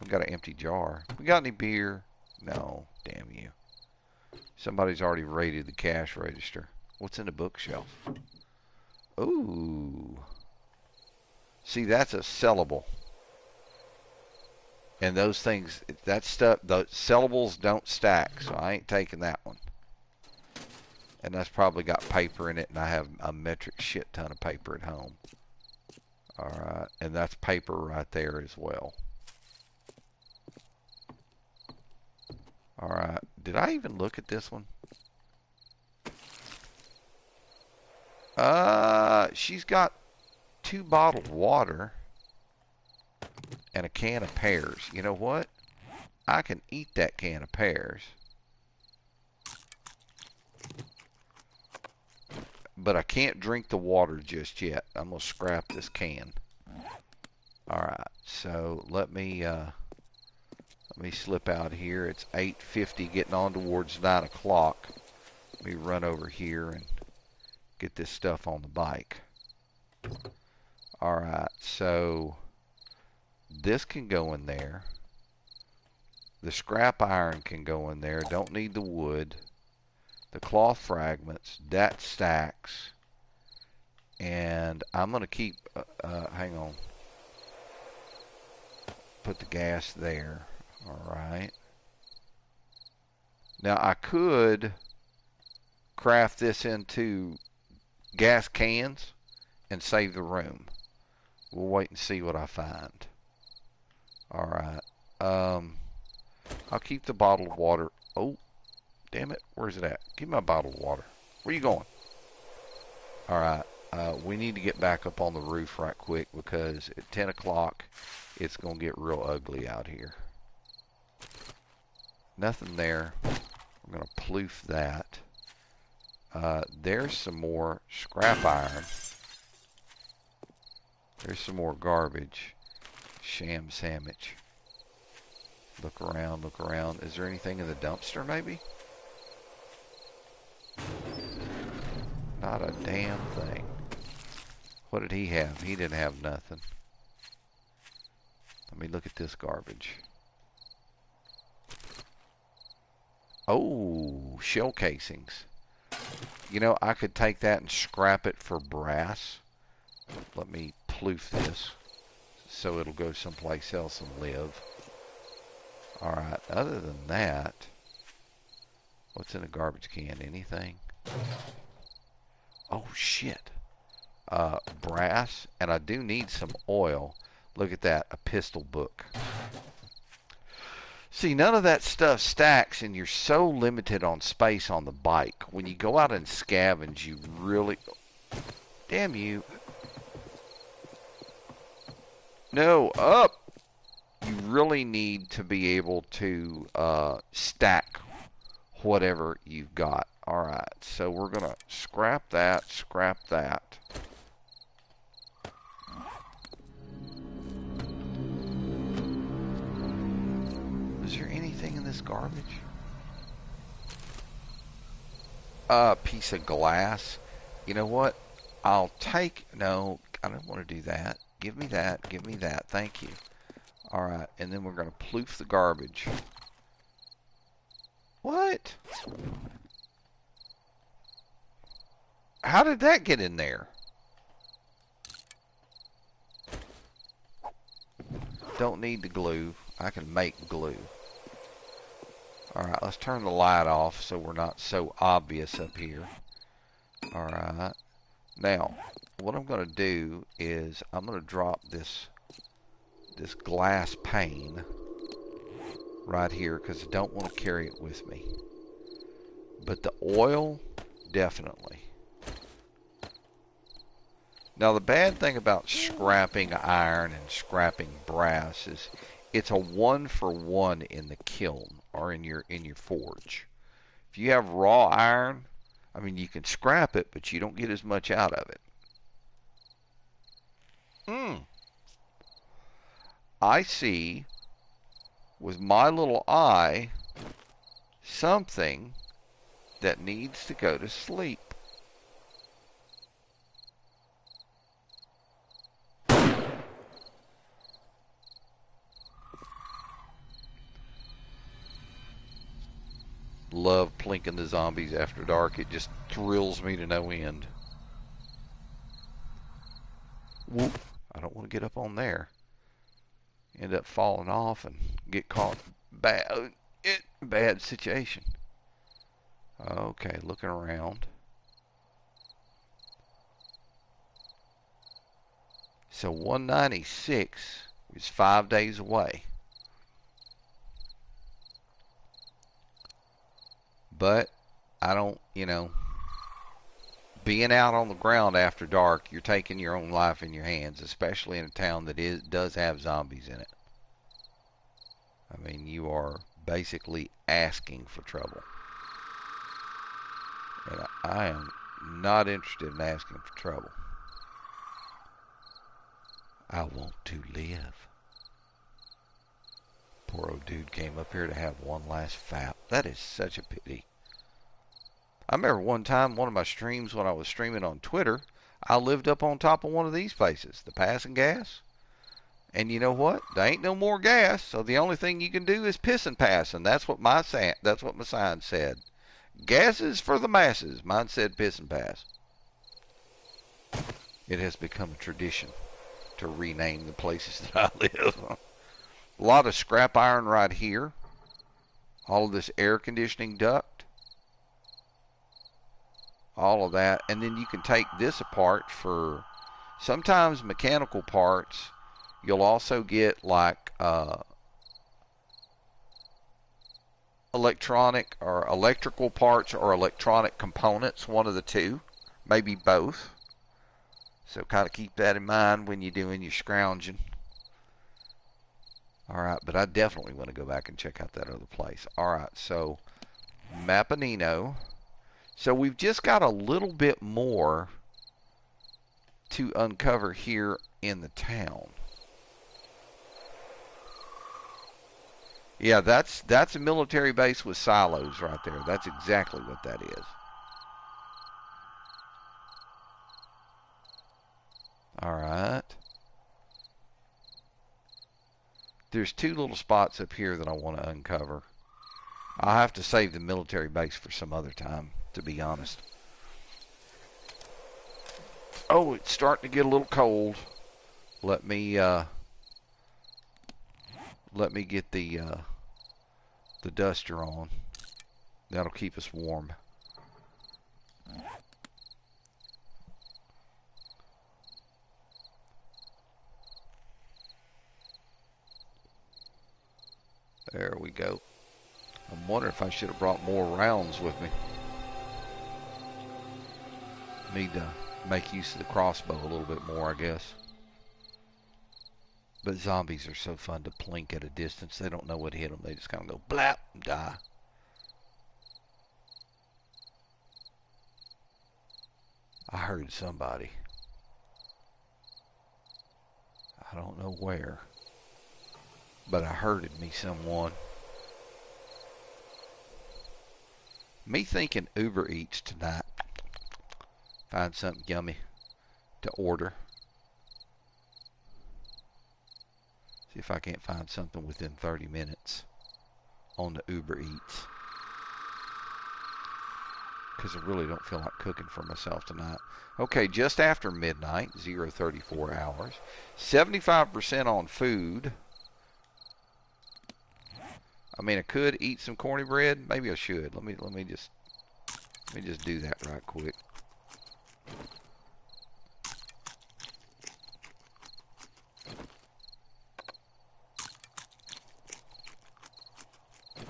We've got an empty jar. We got any beer? No. Damn you. Somebody's already raided the cash register. What's in the bookshelf? Ooh. See, that's a sellable. And those things, that stuff, the sellables don't stack, so I ain't taking that one. And that's probably got paper in it, and I have a metric shit ton of paper at home. Alright, and that's paper right there as well. Alright, did I even look at this one? She's got 2 bottled water and a can of pears. You know what? I can eat that can of pears. But I can't drink the water just yet. I'm going to scrap this can. Alright, so let me slip out here. It's 8:50, getting on towards 9 o'clock. Let me run over here and get this stuff on the bike. Alright, so this can go in there. The scrap iron can go in there. Don't need the wood. The cloth fragments, that stacks. And I'm going to keep, hang on. Put the gas there. Alright. Now I could craft this into gas cans and save the room. We'll wait and see what I find. Alright. I'll keep the bottle of water. Oh, damn it. Where's it at? Give me my bottle of water. Where you going? Alright. We need to get back up on the roof right quick because at 10 o'clock it's going to get real ugly out here. Nothing there. I'm going to ploof that. There's some more scrap iron. There's some more garbage. Sham sandwich. Look around, look around. Is there anything in the dumpster maybe? Not a damn thing. What did he have? He didn't have nothing. Let me look at this garbage. Oh, shell casings. You know, I could take that and scrap it for brass. Let me ploof this so it'll go someplace else and live. Alright, other than that, what's in a garbage can? Anything? Oh, shit. Brass, and I do need some oil. Look at that, a pistol book. See, none of that stuff stacks, and you're so limited on space on the bike. When you go out and scavenge, you really... Damn you. No, up! You really need to be able to stack whatever you've got. Alright, so we're going to scrap that, scrap that. Is there anything in this garbage? A piece of glass. You know what? I'll take... No, I don't want to do that. Give me that. Give me that. Thank you. Alright, and then we're going to ploof the garbage. What? How did that get in there? Don't need the glue. I can make glue. Alright, let's turn the light off so we're not so obvious up here. Alright. Now, what I'm going to do is I'm going to drop this glass pane right here because I don't want to carry it with me. But the oil, definitely. Now the bad thing about scrapping iron and scrapping brass is it's a 1-for-1 in the kiln or in your forge. If you have raw iron, I mean you can scrap it, but you don't get as much out of it. I see with my little eye something that needs to go to sleep. Love plinking the zombies after dark. It just thrills me to no end. Whoop. I don't want to get up on there. End up falling off and get caught. Bad situation. Okay, looking around. So 196 is 5 days away. But I don't, you know, being out on the ground after dark, you're taking your own life in your hands, especially in a town that does have zombies in it. I mean, you are basically asking for trouble. And I am not interested in asking for trouble. I want to live. Poor old dude came up here to have one last fap. That is such a pity. I remember one time, one of my streams when I was streaming on Twitter, I lived up on top of one of these places, the Passing Gas. And you know what? There ain't no more gas, so the only thing you can do is piss and pass, and that's what my sign said. Gas is for the masses. Mine said piss and pass. It has become a tradition to rename the places that I live. A lot of scrap iron right here. All of this air conditioning duct. All of that. And then you can take this apart for sometimes mechanical parts. You'll also get like electronic or electrical parts or electronic components, one of the two, maybe both. So kind of keep that in mind when you're doing your scrounging. Alright, but I definitely want to go back and check out that other place. Alright, so Mapanino. So we've just got a little bit more to uncover here in the town. Yeah, that's a military base with silos right there. That's exactly what that is. Alright. There's two little spots up here that I want to uncover. I'll have to save the military base for some other time, to be honest. Oh, it's starting to get a little cold. Let me get the duster on. That'll keep us warm. There we go. I'm wondering if I should have brought more rounds with me. Need to make use of the crossbow a little bit more, I guess. But zombies are so fun to plink at a distance. They don't know what hit them. They just kind of go blap and die. I heard somebody. I don't know where. But I heard it me someone. Me thinking Uber Eats tonight. Find something yummy to order. See if I can't find something within 30 minutes on the Uber Eats. Because I really don't feel like cooking for myself tonight. Okay, just after midnight, 0:34 hours. 75% on food. I mean, I could eat some corny bread. Maybe I should. Let me just do that right quick.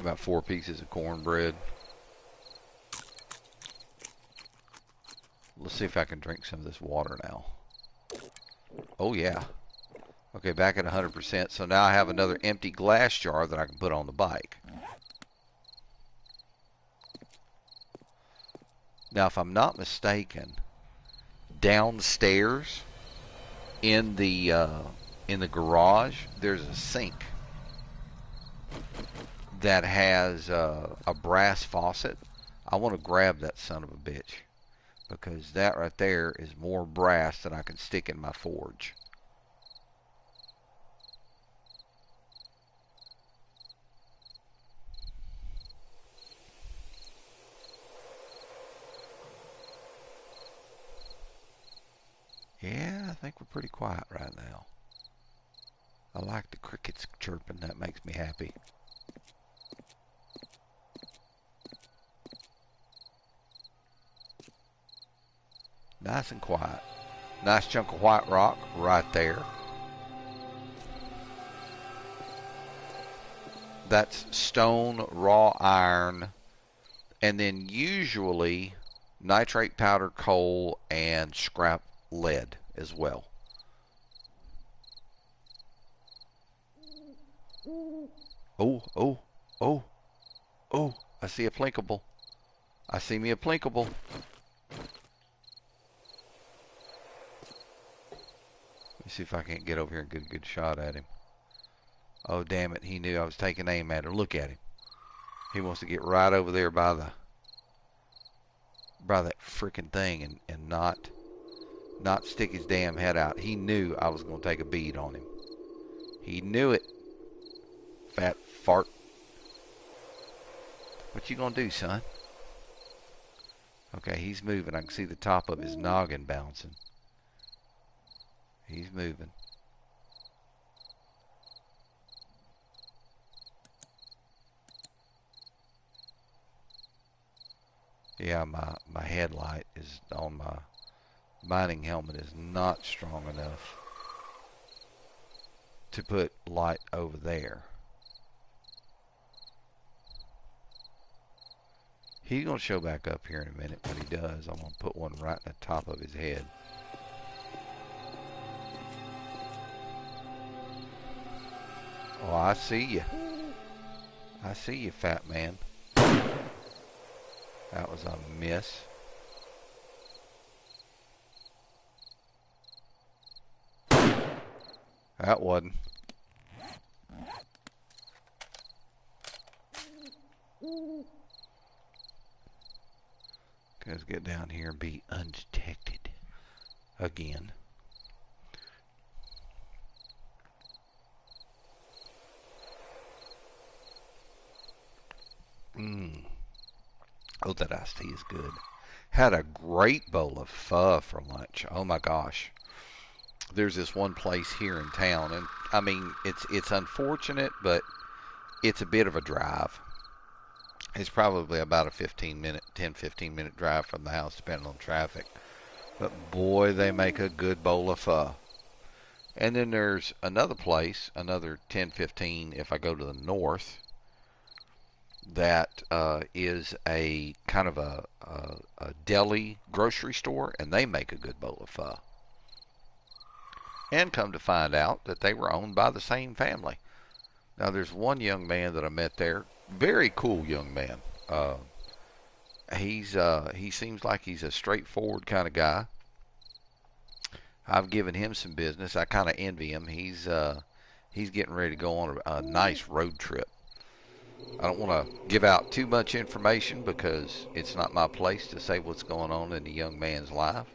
About 4 pieces of cornbread. Let's see if I can drink some of this water now. Oh yeah. Okay, back at 100%. So now I have another empty glass jar that I can put on the bike. Now, if I'm not mistaken, downstairs in the garage, there's a sink that has a brass faucet. I want to grab that son of a bitch because that right there is more brass than I can stick in my forge. Yeah, I think we're pretty quiet right now. I like the crickets chirping. That makes me happy. Nice and quiet. Nice chunk of white rock right there. That's stone, raw iron, and then usually nitrate powder, coal, and scrap lead as well. Oh, oh, oh, oh, I see a plinkable. I see me a plinkable. Let me see if I can't get over here and get a good shot at him. Oh, damn it. He knew I was taking aim at him. Look at him. He wants to get right over there by the... by that freaking thing and not stick his damn head out. He knew I was going to take a bead on him. He knew it. Fat fart. What you going to do, son? Okay, he's moving. I can see the top of his noggin bouncing. He's moving. Yeah, my headlight is on my mining helmet is not strong enough to put light over there. He's going to show back up here in a minute. When he does, I'm going to put one right in the top of his head. Oh, I see you. I see you, fat man. That was a miss. That wasn't. Let's get down here and be undetected again. Oh, that iced tea is good. Had a great bowl of pho for lunch. Oh my gosh. There's this one place here in town, and I mean, it's unfortunate, but it's a bit of a drive. It's probably about a 10, 15 minute drive from the house, depending on traffic. But boy, they make a good bowl of pho. And then there's another place, another 10, 15 if I go to the north, that is a kind of a deli grocery store, and they make a good bowl of pho. And come to find out that they were owned by the same family. Now, there's one young man that I met there, very cool young man. He seems like he's a straightforward kind of guy. I've given him some business. I kind of envy him. He's getting ready to go on a nice road trip. I don't want to give out too much information because it's not my place to say what's going on in the young man's life.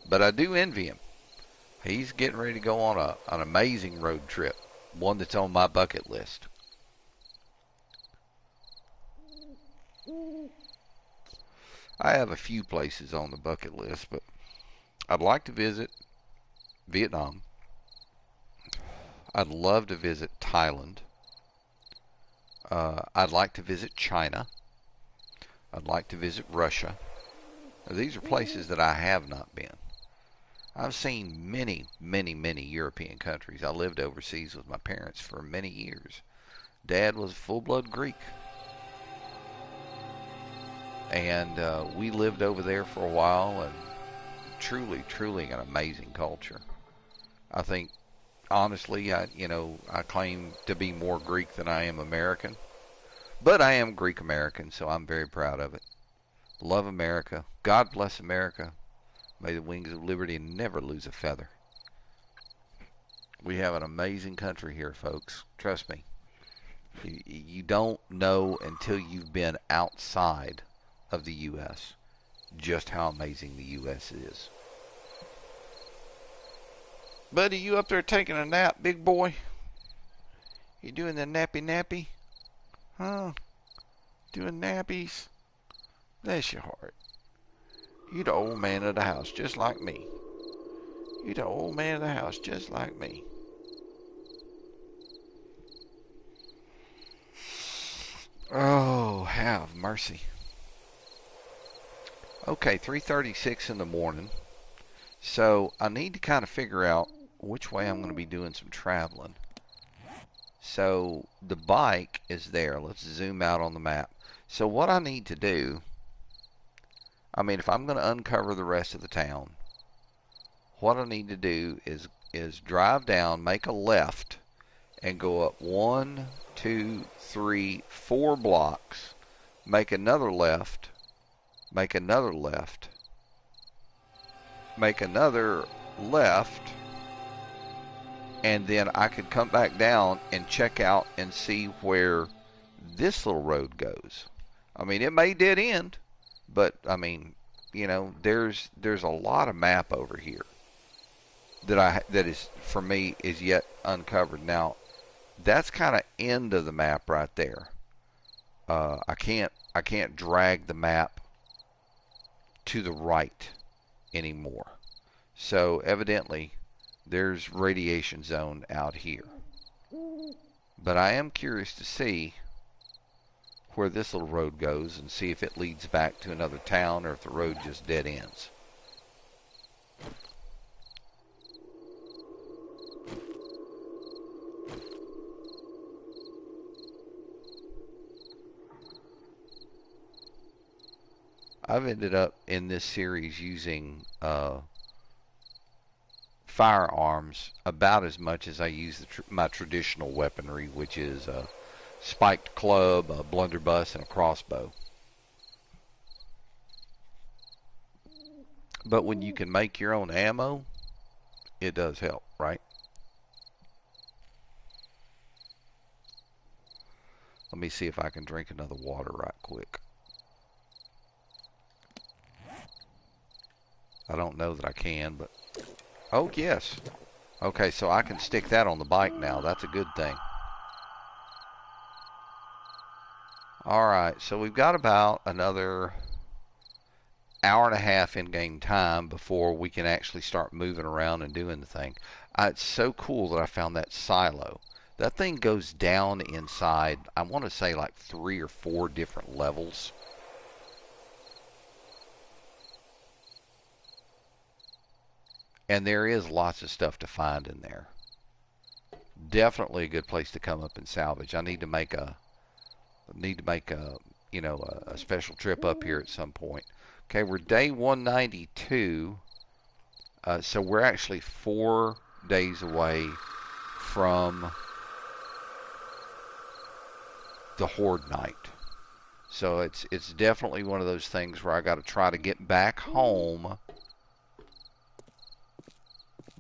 But I do envy him. He's getting ready to go on an amazing road trip, one that's on my bucket list. I have a few places on the bucket list, but I'd like to visit Vietnam. I'd love to visit Thailand. I'd like to visit China. I'd like to visit Russia. Now, these are places that I have not been. I've seen many, many, many European countries. I lived overseas with my parents for many years. Dad was a full-blood Greek. And we lived over there for a while, and truly, truly an amazing culture. I think, honestly, I claim to be more Greek than I am American. But I am Greek American, so I'm very proud of it. Love America. God bless America. May the wings of liberty never lose a feather. We have an amazing country here, folks. Trust me. You don't know until you've been outside of the U.S. just how amazing the U.S. is. Buddy, you up there taking a nap, big boy? You doing the nappy? Huh? Doing nappies? Bless your heart. You the old man of the house, just like me. You the old man of the house, just like me. Oh, have mercy. Okay, 3:36 in the morning. So I need to kind of figure out which way I'm going to be doing some traveling. So the bike is there. Let's zoom out on the map. So what I need to do, I mean, if I'm going to uncover the rest of the town, what I need to do is drive down, make a left, and go up 1, 2, 3, 4 blocks, make another left, make another left, make another left, and then I could come back down and check out and see where this little road goes. I mean, it may dead end, but I mean, you know, there's a lot of map over here that is for me is yet uncovered. Now that's kind of end of the map right there. I can't drag the map to the right anymore. So evidently there's radiation zone out here. But I am curious to see where this little road goes and see if it leads back to another town or if the road just dead ends. I've ended up in this series using firearms about as much as I use my traditional weaponry, which is a spiked club, a blunderbuss, and a crossbow. But when you can make your own ammo, it does help, right? Let me see if I can drink another water right quick. I don't know that I can, but... Oh, yes. Okay, so I can stick that on the bike now. That's a good thing. Alright, so we've got about another hour and a half in-game time before we can actually start moving around and doing the thing. It's so cool that I found that silo. That thing goes down inside, I want to say like 3 or 4 different levels. And there is lots of stuff to find in there. Definitely a good place to come up and salvage. I need to make a you know, a special trip up here at some point. Okay, we're day 192. So we're actually 4 days away from the Horde Night. So it's definitely one of those things where I got to try to get back home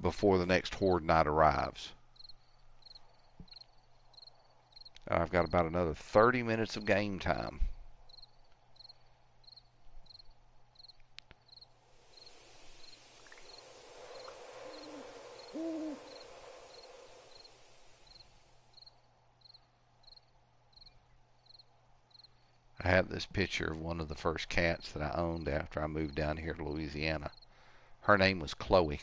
before the next Horde Night arrives. I've got about another 30 minutes of game time. I have this picture of one of the first cats that I owned after I moved down here to Louisiana. Her name was Chloe.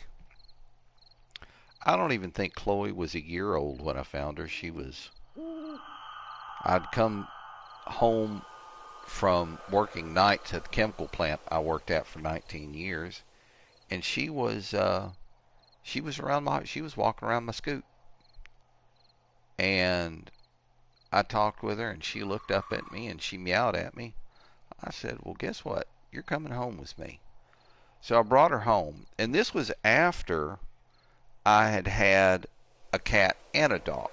I don't even think Chloe was a year old when I found her. I'd come home from working nights at the chemical plant I worked at for 19 years, and she was walking around my scoot, and I talked with her, and she looked up at me and she meowed at me. I said, "Well, guess what? You're coming home with me." So I brought her home, and this was after I had had a cat and a dog.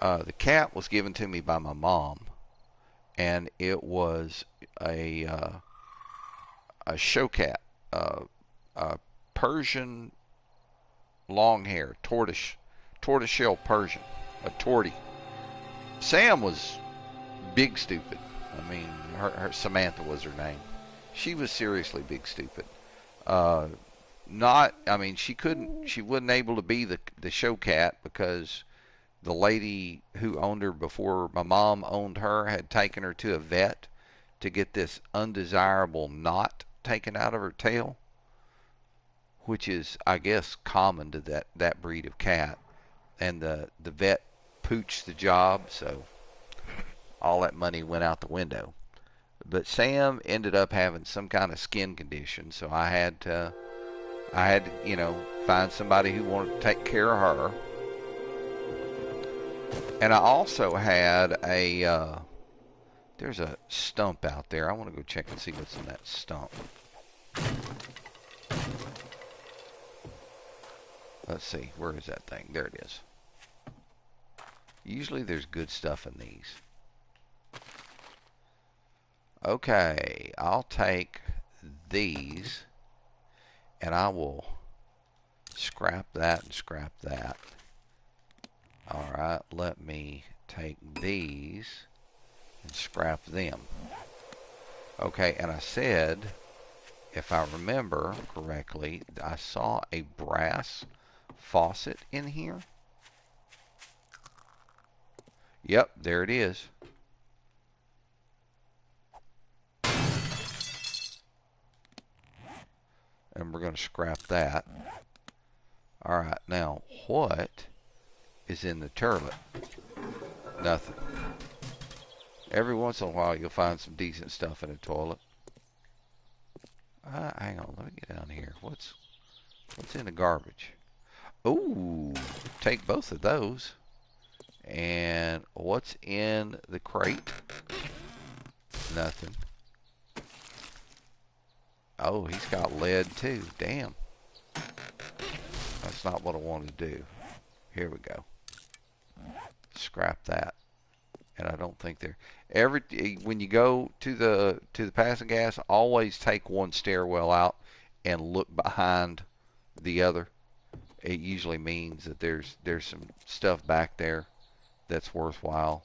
The cat was given to me by my mom, and it was a show cat, a Persian long hair, tortoiseshell Persian, a tortie. Sam was big stupid. I mean, her Samantha was her name. She was seriously big stupid. She wasn't able to be the show cat because the lady who owned her before my mom owned her had taken her to a vet to get this undesirable knot taken out of her tail, which is, I guess, common to that breed of cat. And the vet pooched the job, so all that money went out the window. But Sam ended up having some kind of skin condition, so I had to, you know, find somebody who wanted to take care of her. And I also had there's a stump out there. I want to go check and see what's in that stump. Let's see, where is that thing? There it is. Usually there's good stuff in these. Okay, I'll take these, and I will scrap that and scrap that. Alright, let me take these and scrap them. Okay, and I said if I remember correctly, I saw a brass faucet in here. Yep, there it is. And we're going to scrap that. Alright, now what is in the toilet? Nothing. Every once in a while you'll find some decent stuff in a toilet. Hang on, let me get down here. What's in the garbage? Ooh, take both of those. And what's in the crate? Nothing. Oh, he's got lead too. Damn. That's not what I wanted to do. Here we go. Scrap that. And I don't think when you go to the passing gas, always take one stairwell out and look behind the other. It usually means that there's some stuff back there that's worthwhile.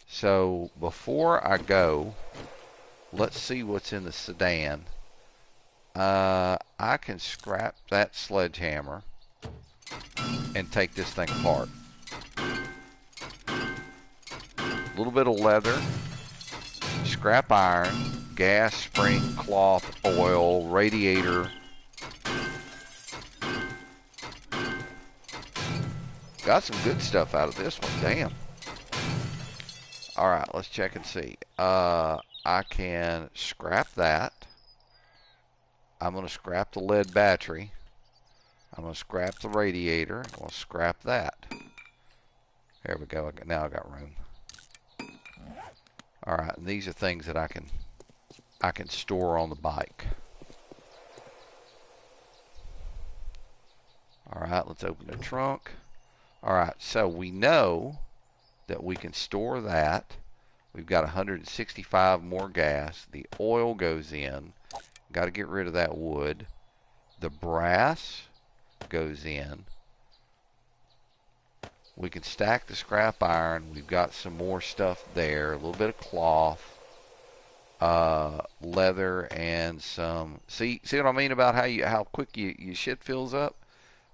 So before I go, let's see what's in the sedan. I can scrap that sledgehammer and take this thing apart. A little bit of leather, scrap iron, gas, spring, cloth, oil, radiator. Got some good stuff out of this one, damn. Alright, let's check and see. I can scrap that. I'm going to scrap the lead battery. I'm going to scrap the radiator. I'm going to scrap that. There we go. Now I got room. Alright, and these are things that I can store on the bike. Alright, let's open the trunk. Alright, so we know that we can store that. We've got 165 more gas. The oil goes in. Got to get rid of that wood. The brass goes in. We can stack the scrap iron. We've got some more stuff there. A little bit of cloth, leather, and some. See what I mean about how quick your shit fills up.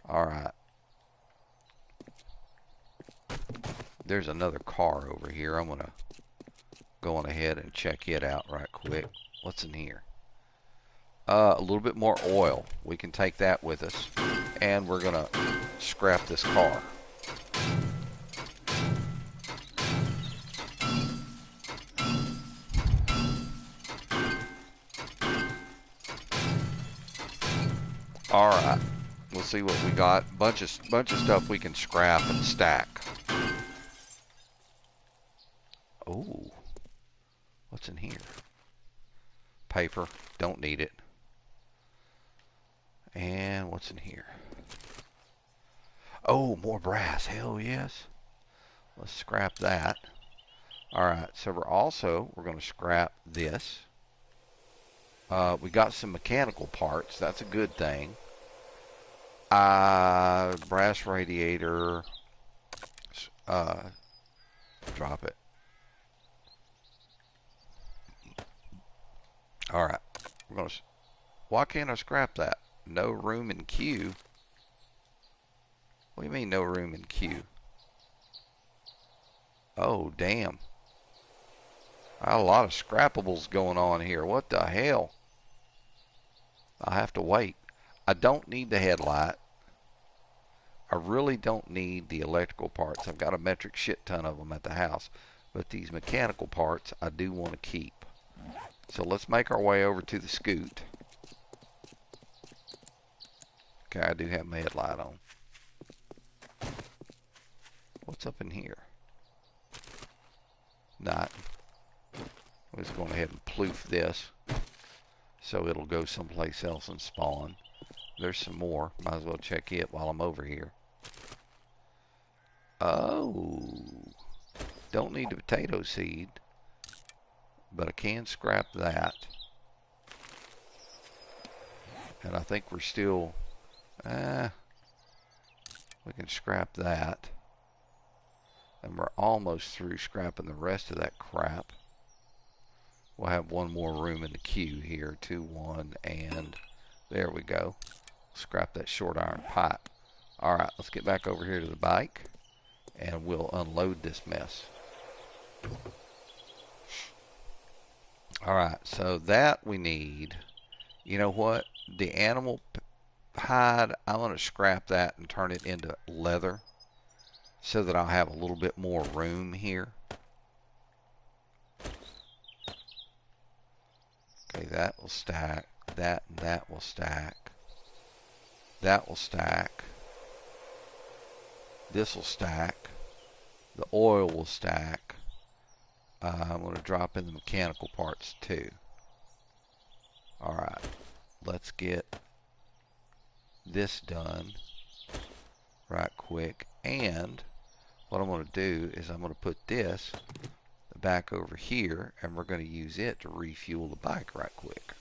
All right. There's another car over here. I'm gonna go on ahead and check it out right quick. What's in here? A little bit more oil. We can take that with us, and we're gonna scrap this car. All right, we'll see what we got. Bunch of stuff we can scrap and stack. Oh, what's in here? Paper. Don't need it. And what's in here? Oh, more brass. Hell yes. Let's scrap that. Alright, so we're going to scrap this. We got some mechanical parts. That's a good thing. Brass radiator. Drop it. Alright. Why can't I scrap that? No room in queue. What do you mean no room in queue? Oh, damn. I have a lot of scrappables going on here. What the hell? I'll have to wait. I don't need the headlight. I really don't need the electrical parts. I've got a metric shit ton of them at the house. But these mechanical parts I do want to keep. So let's make our way over to the scoot. Okay, I do have my headlight on. What's up in here? Not. I'm just going ahead and ploof this so it'll go someplace else and spawn. There's some more. Might as well check it while I'm over here. Oh. Don't need the potato seed, but I can scrap that. And I think we're still... we can scrap that. And we're almost through scrapping the rest of that crap. We'll have one more room in the queue here. 2, 1, and there we go. Scrap that short iron pipe. Alright, let's get back over here to the bike, and we'll unload this mess. Alright, so that we need. You know what? The animal hide, I'm going to scrap that and turn it into leather so that I'll have a little bit more room here. Okay, that will stack. That and that will stack. That will stack. This will stack. The oil will stack. I'm going to drop in the mechanical parts too. Alright, let's get this done right quick. And what I'm going to do is I'm going to put this back over here, and we're going to use it to refuel the bike right quick.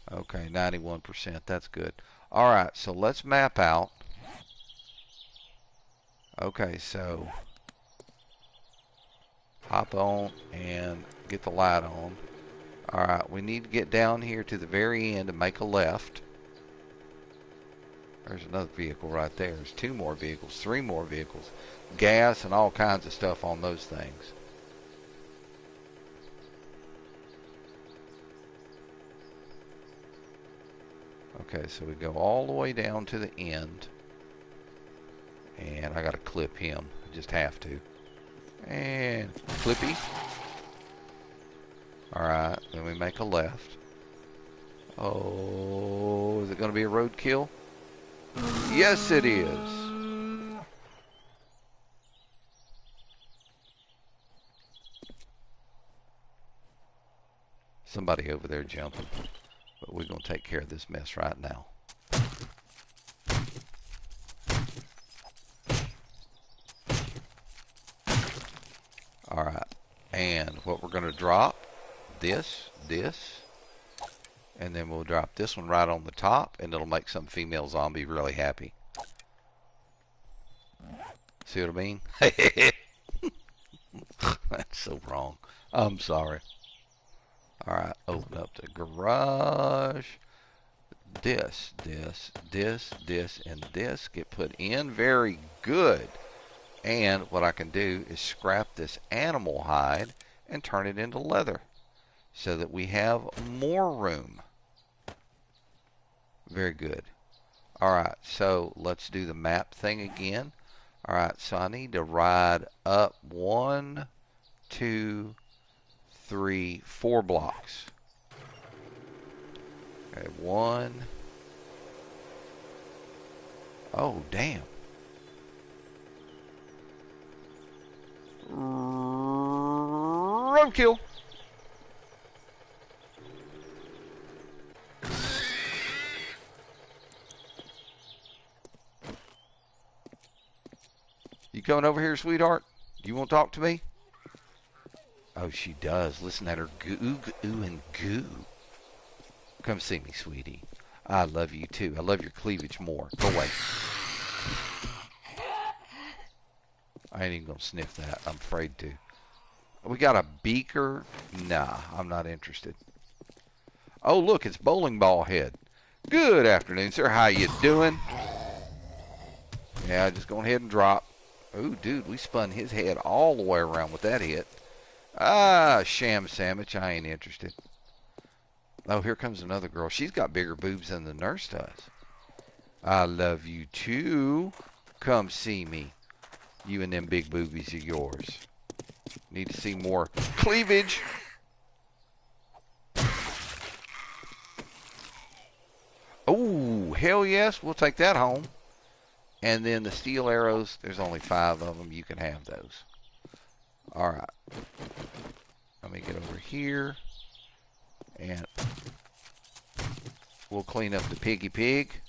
Okay, 91%, that's good. Alright, so let's map out. Okay, so hop on and get the light on. Alright, we need to get down here to the very end and make a left. There's another vehicle right there. There's 2 more vehicles, 3 more vehicles. Gas and all kinds of stuff on those things. Okay, so we go all the way down to the end. And I gotta clip him. I just have to. And clippy. Alright, then we make a left. Oh, is it gonna be a roadkill? Yes, it is. Somebody over there jumping. But we're going to take care of this mess right now. Alright. And what we're going to drop, this, and then we'll drop this one right on the top, and it'll make some female zombie really happy. See what I mean? That's so wrong. I'm sorry. Alright, open up the garage. This, and this get put in. Very good. And what I can do is scrap this animal hide and turn it into leather so that we have more room. Very good. Alright, so let's do the map thing again. Alright, so I need to ride up 1, 2, 3, 4 blocks. Okay, 1. Oh, damn. Roadkill. You coming over here, sweetheart? You want to talk to me? Oh, she does. Listen at her goo, goo, and goo. Come see me, sweetie. I love you, too. I love your cleavage more. Go away. I ain't even going to sniff that. I'm afraid to. We got a beaker? Nah, I'm not interested. Oh, look, it's bowling ball head. Good afternoon, sir. How you doing? Yeah, just go ahead and drop. Oh, dude, we spun his head all the way around with that hit. Ah, sham sandwich. I ain't interested. Oh, here comes another girl. She's got bigger boobs than the nurse does. I love you, too. Come see me. You and them big boobies of yours. Need to see more cleavage. Oh, hell yes. We'll take that home. And then the steel arrows, there's only 5 of them. You can have those. Alright. Let me get over here. And we'll clean up the piggy pig.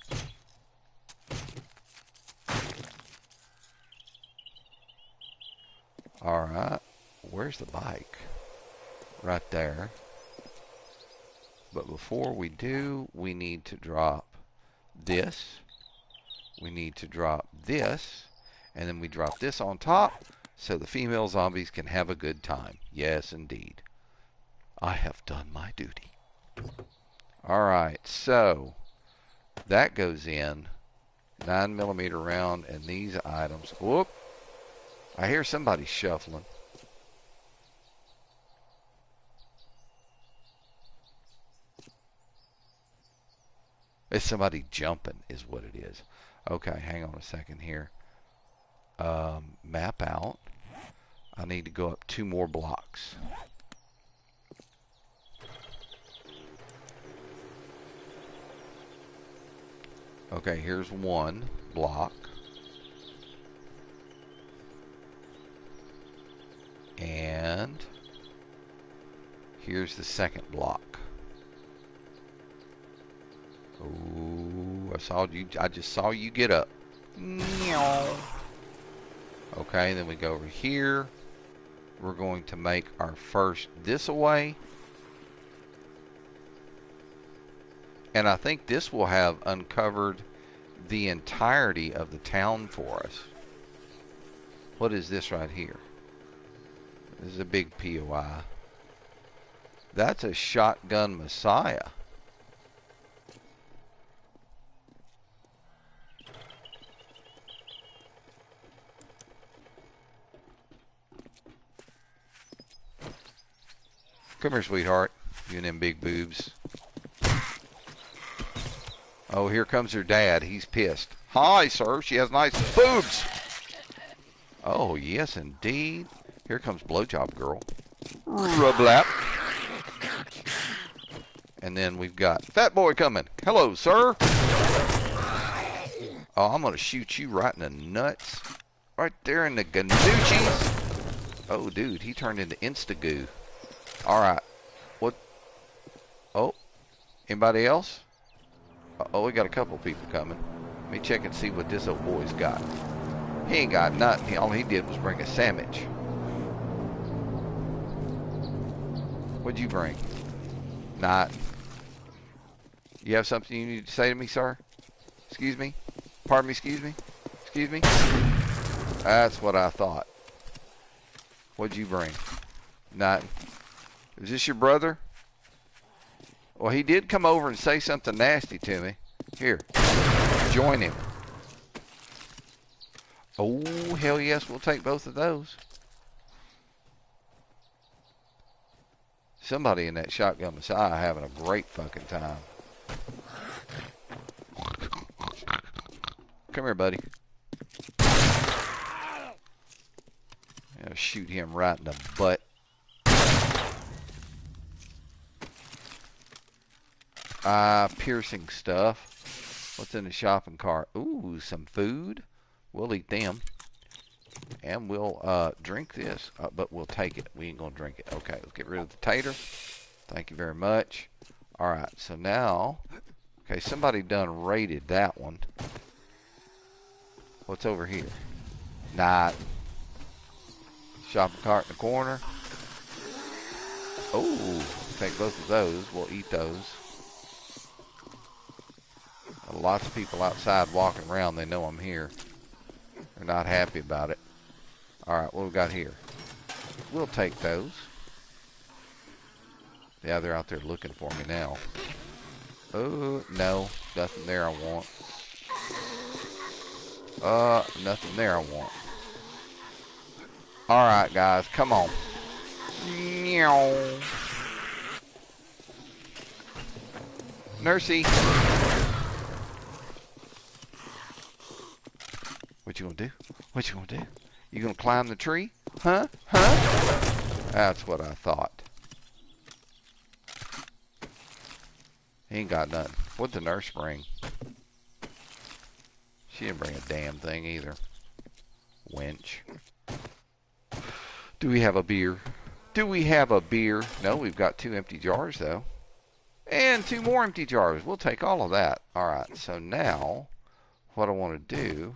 Alright. Where's the bike? Right there. But before we do, we need to drop this. We need to drop this. And then we drop this on top so the female zombies can have a good time. Yes, indeed. I have done my duty. Alright, so that goes in. 9mm round and these items. Whoop. I hear somebody shuffling. It's somebody jumping is what it is. Okay, hang on a second here. Map out. I need to go up 2 more blocks. Okay, here's 1 block. And here's the 2nd block. Ooh, I just saw you get up. Okay, then we go over here. We're going to make our first this away. And I think this will have uncovered the entirety of the town for us. What is this right here? This is a big POI. That's a shotgun Messiah. Come here, sweetheart. You and them big boobs. Oh, here comes her dad. He's pissed. Hi, sir. She has nice boobs. Oh, yes, indeed. Here comes Blowjob Girl. Rublap. And then we've got Fat Boy coming. Hello, sir. Oh, I'm going to shoot you right in the nuts. Right there in the ganoochies. Oh, dude, he turned into Instagoo. Alright. What? Oh. Anybody else? Oh, we got a couple people coming. Let me check and see what this old boy's got. He ain't got nothing. All he did was bring a sandwich. What'd you bring? Not. You have something you need to say to me, sir? Excuse me? Pardon me, excuse me? Excuse me? That's what I thought. What'd you bring? Not. Is this your brother? Well, he did come over and say something nasty to me. Here. Join him. Oh, hell yes, we'll take both of those. Somebody in that shotgun Messiah having a great fucking time. Come here, buddy. I'll shoot him right in the butt. Piercing stuff. What's in the shopping cart? Ooh, some food. We'll eat them. And we'll drink this. But we'll take it. We ain't going to drink it. Okay, let's get rid of the tater. Thank you very much. Alright, so now... Okay, somebody done raided that one. What's over here? Not. Shopping cart in the corner. Oh, take both of those. We'll eat those. Lots of people outside walking around. They know I'm here. They're not happy about it. Alright, what we got here? We'll take those. Yeah, they're out there looking for me now. Oh, no. Nothing there I want. Nothing there I want. Alright, guys. Come on. Nursey. What you gonna do? What you gonna do? You gonna climb the tree? Huh? Huh? That's what I thought. He ain't got nothing. What'd the nurse bring? She didn't bring a damn thing either. Wench. Do we have a beer? Do we have a beer? No, we've got 2 empty jars though. And 2 more empty jars. We'll take all of that. Alright, so now what I want to do...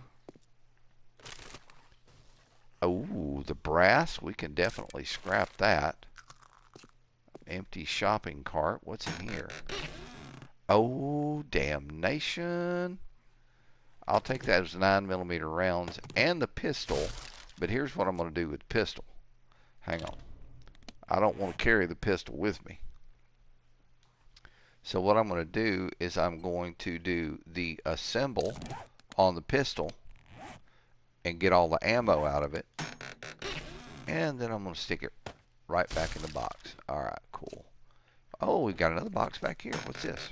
Oh, the brass. We can definitely scrap that. Empty shopping cart. What's in here? Oh, damnation. I'll take those 9mm rounds and the pistol But here's what I'm going to do with the pistol. Hang on. I don't want to carry the pistol with me. So what I'm going to do is I'm going to do the assemble on the pistol and get all the ammo out of it. And then I'm going to stick it right back in the box. Alright, cool. Oh, we've got another box back here. What's this?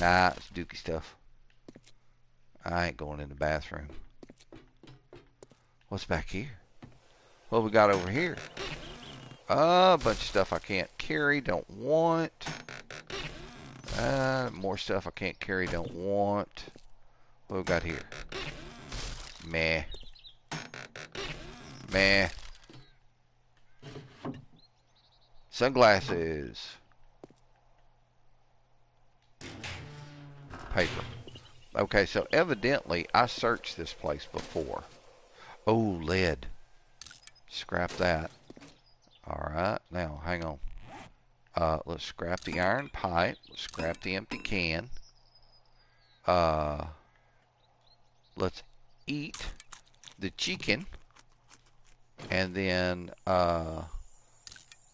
Nah, it's dookie stuff. I ain't going in the bathroom. What's back here? What we got over here? A bunch of stuff I can't carry, don't want. More stuff I can't carry, don't want. What we got here? Meh. Meh. Sunglasses. Paper. Okay, so evidently I searched this place before. Oh, lead. Scrap that. Alright, now hang on. Let's scrap the iron pipe. Let's scrap the empty can. Let's eat the chicken. And then we're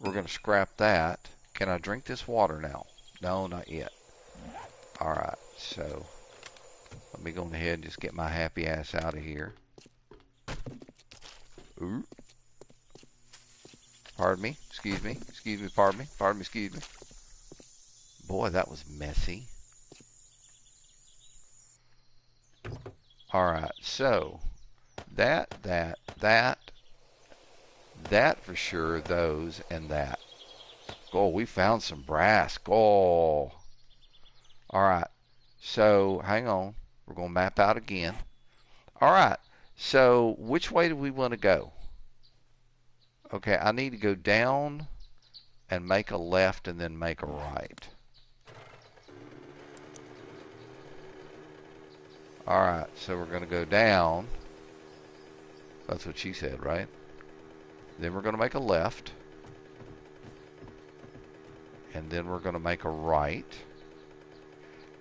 going to scrap that. Can I drink this water now? No, not yet. Alright, so let me go ahead and just get my happy ass out of here. Ooh. Pardon me, excuse me, pardon me, excuse me. Boy, that was messy. Alright, so that for sure, those, and that. Oh, we found some brass. Oh. Alright, so hang on. We're going to map out again. Alright, so which way do we want to go? Okay, I need to go down and make a left and then make a right. Alright, so we're going to go down. That's what she said, right? Then we're going to make a left. And then we're going to make a right.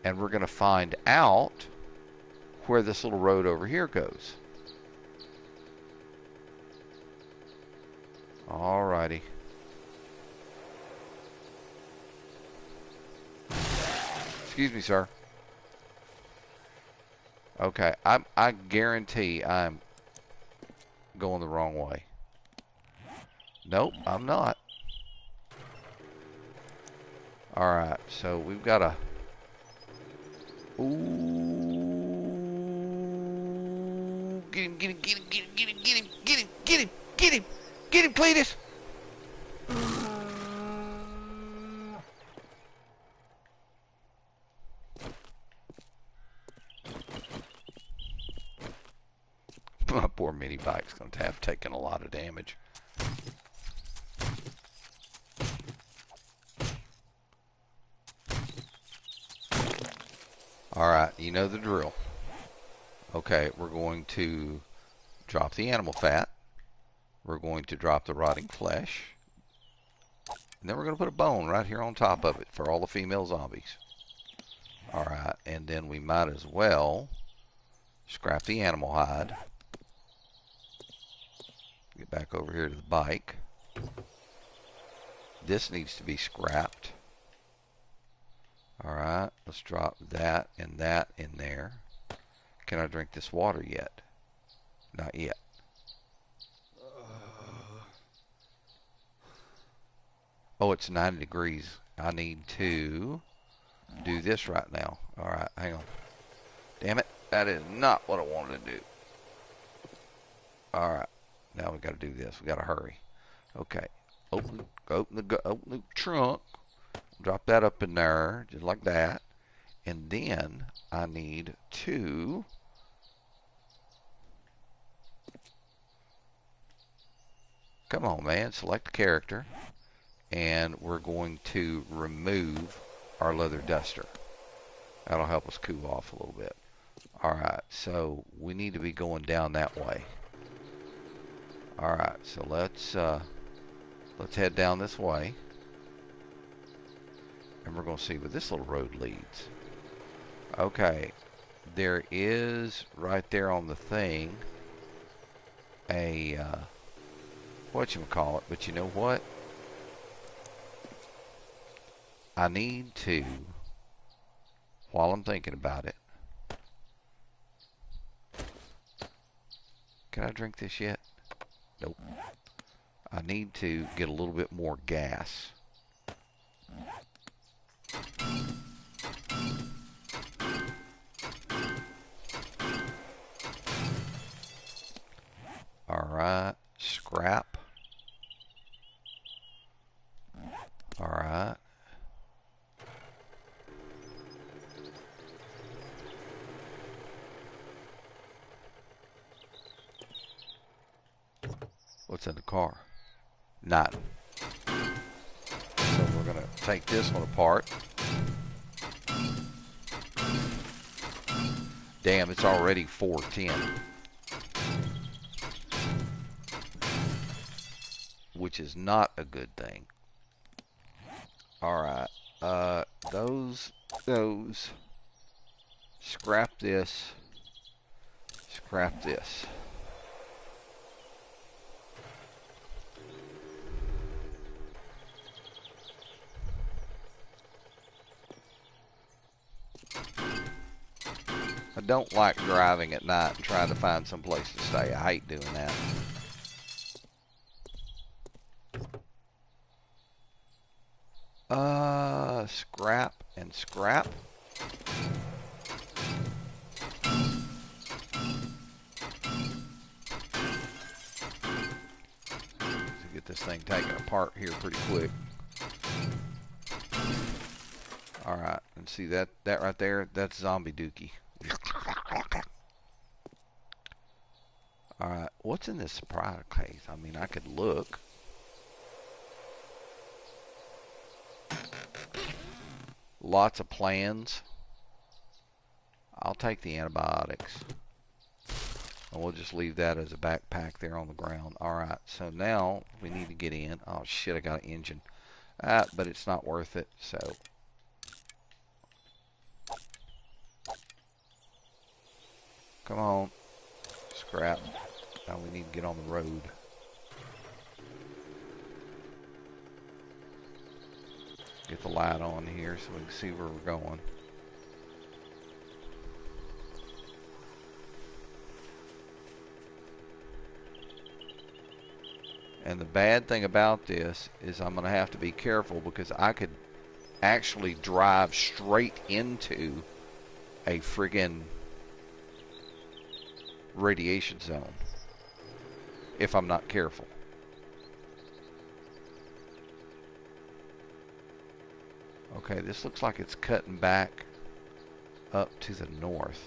And we're going to find out where this little road over here goes. Alrighty. Excuse me, sir. Okay, I guarantee I'm going the wrong way. Nope, I'm not. Alright, so we've got a... Ooh, get him, get him, get him, get him, get him, get him, get him, get him, get him, get him, Cletus! My poor mini bike's going to have taken a lot of damage. Alright, you know the drill. Okay, we're going to drop the animal fat. We're going to drop the rotting flesh. And then we're going to put a bone right here on top of it for all the female zombies. Alright, and then we might as well scrap the animal hide. Get back over here to the bike. This needs to be scrapped. Alright, let's drop that and that in there. Can I drink this water yet? Not yet. Oh, it's 90 degrees. I need to do this right now. Alright, hang on. Damn it, that is not what I wanted to do. Alright, now we got to do this. We got to hurry. Okay, open the trunk. Drop that up in there, just like that. And then I need to come on, man, select a character. And we're going to remove our leather duster. That'll help us cool off a little bit. Alright, so we need to be going down that way. Alright, so let's head down this way. And we're going to see where this little road leads. Okay, there is right there on the thing a whatchamacallit, but you know what? I need to, while I'm thinking about it, can I drink this yet? Nope. I need to get a little bit more gas. Alright, scrap. Alright. What's in the car? Nothing. So we're going to take this one apart. Damn, it's already 410. Which is not a good thing. Alright. Those. Scrap this. Scrap this. I don't like driving at night and trying to find some place to stay. I hate doing that. Scrap and scrap. Let's get this thing taken apart here pretty quick. Alright, and see that right there? That's zombie dookie. Alright, what's in this surprise case? I mean, I could look. Lots of plans. I'll take the antibiotics. And we'll just leave that as a backpack there on the ground. Alright, so now we need to get in. Oh shit, I got an engine. But it's not worth it, so. Come on. Scrap. Now we need to get on the road. Get the light on here so we can see where we're going. And the bad thing about this is I'm going to have to be careful because I could actually drive straight into a friggin' radiation zone if I'm not careful. Okay, this looks like it's cutting back up to the north.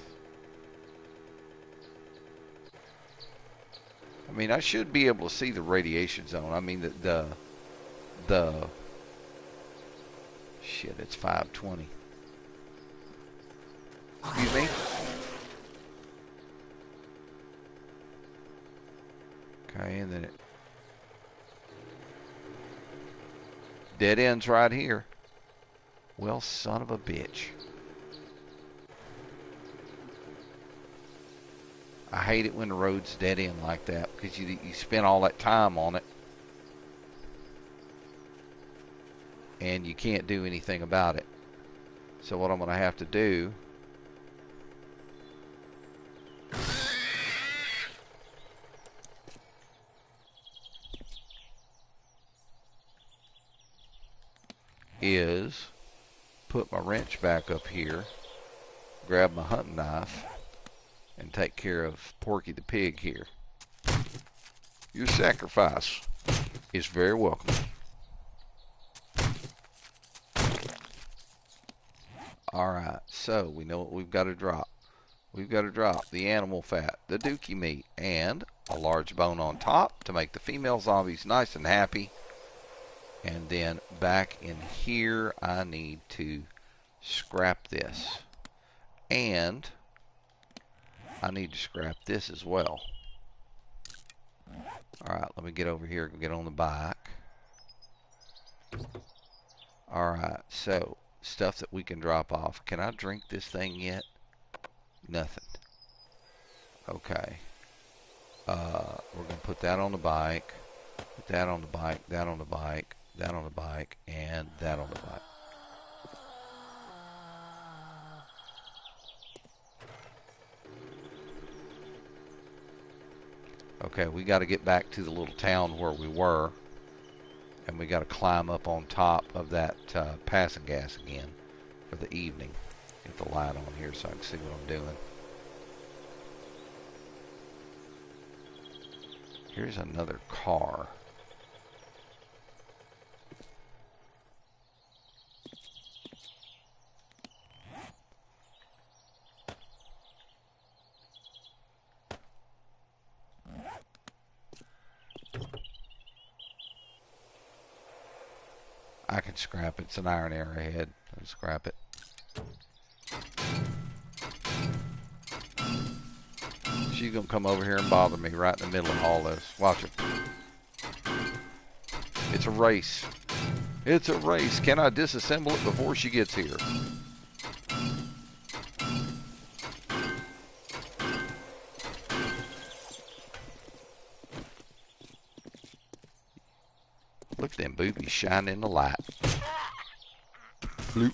I mean, I should be able to see the radiation zone. I mean, the shit, it's 520. Excuse me? Okay, and then it dead ends right here. Well, son of a bitch. I hate it when the road's dead end like that because you spend all that time on it and you can't do anything about it. So what I'm going to have to do is put my wrench back up here, grab my hunting knife, and take care of Porky the pig here. Your sacrifice is very welcome. Alright, so we know what we've got to drop. We've got to drop the animal fat, the dookie meat, and a large bone on top to make the female zombies nice and happy. And then back in here, I need to scrap this. And I need to scrap this as well. Alright, let me get over here and get on the bike. Alright, so stuff that we can drop off. Can I drink this thing yet? Nothing. Okay. We're going to put that on the bike, put that on the bike, that on the bike, that on the bike, and that on the bike. Okay, we got to get back to the little town where we were, and we got to climb up on top of that passing gas again for the evening. Get the light on here so I can see what I'm doing. Here's another car. I can scrap it. It's an iron arrowhead. I'll scrap it. She's going to come over here and bother me right in the middle of all this. Watch it. It's a race. It's a race. Can I disassemble it before she gets here? Look at them boobies shining in the light. Bloop.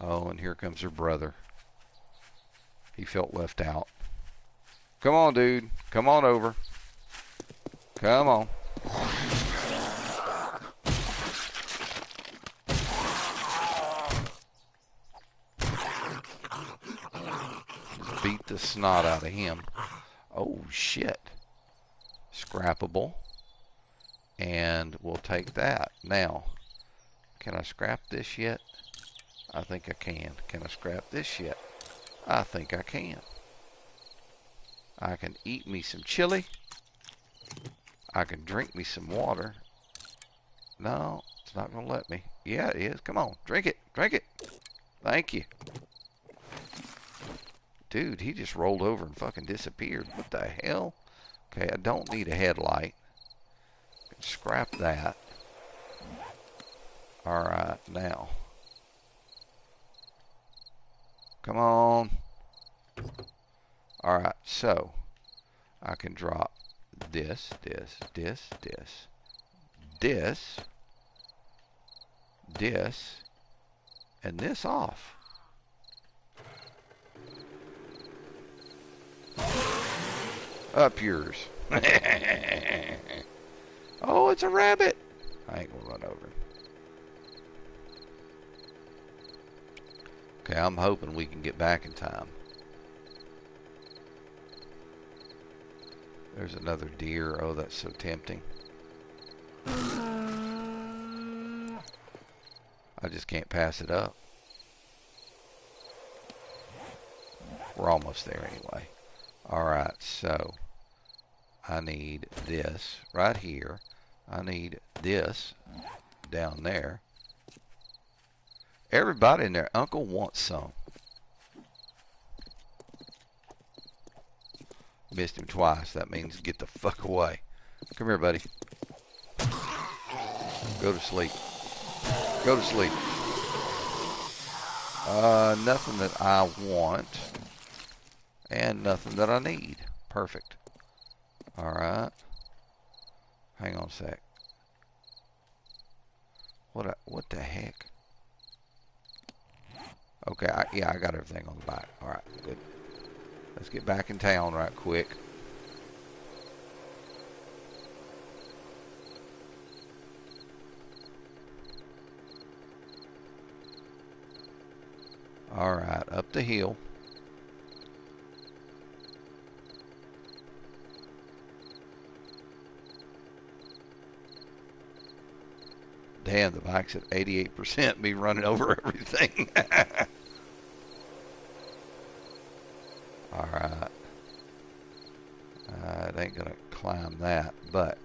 Oh, and here comes her brother. He felt left out. Come on, dude. Come on over. Come on. Just beat the snot out of him. Oh, shit. Scrappable. And we'll take that. Now, can I scrap this yet? I think I can. Can I scrap this yet? I think I can. I can eat me some chili. I can drink me some water. No, it's not going to let me. Yeah, it is. Come on. Drink it. Drink it. Thank you. Dude, he just rolled over and fucking disappeared. What the hell? Okay, I don't need a headlight. Scrap that. Alright, now. Come on. Alright, so I can drop this, and this off. Up yours. Oh, it's a rabbit. I ain't gonna run over him. Okay, I'm hoping we can get back in time. There's another deer. Oh, that's so tempting. I just can't pass it up. We're almost there anyway. Alright, so I need this right here. I need this down there. Everybody and their uncle wants some. Missed him twice. That means get the fuck away. Come here, buddy. Go to sleep. Go to sleep. Nothing that I want. And nothing that I need. Perfect. Alright. Hang on a sec. What the heck? Okay, yeah, I got everything on the bike. Alright, good. Let's get back in town right quick. Alright, up the hill. Damn, the bike's at 88%, me running over everything. Alright. It ain't gonna climb that, but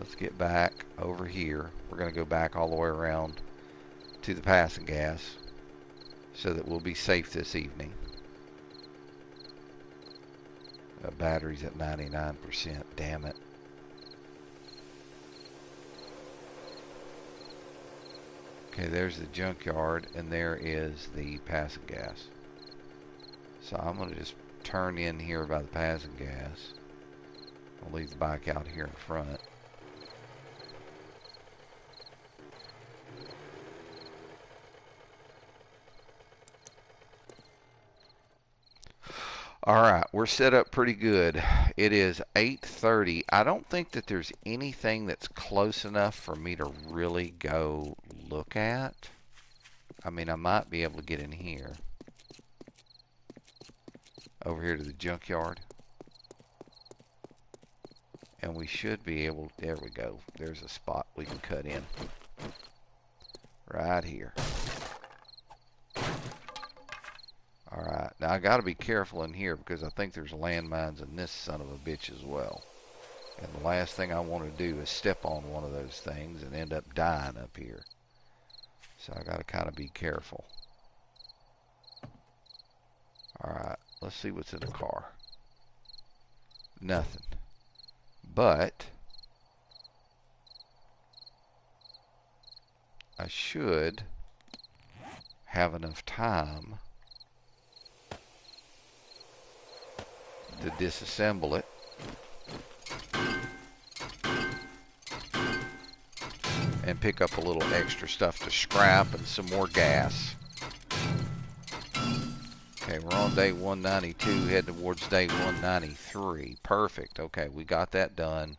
let's get back over here. We're gonna go back all the way around to the passing gas so that we'll be safe this evening. The battery's at 99%, damn it. Okay, there's the junkyard, and there is the passing gas. So I'm going to just turn in here by the passing gas. I'll leave the bike out here in front. Alright, we're set up pretty good. It is 8:30. I don't think that there's anything that's close enough for me to really go look at. I mean, I might be able to get in here. Over here to the junkyard. And we should be able, there we go. There's a spot we can cut in. Right here. Alright, now I gotta be careful in here because I think there's landmines in this son of a bitch as well. And the last thing I want to do is step on one of those things and end up dying up here. So I gotta kind of be careful. Alright, let's see what's in the car. Nothing. But I should have enough time to disassemble it and pick up a little extra stuff to scrap and some more gas. Okay, we're on day 192, heading towards day 193. Perfect. Okay, we got that done.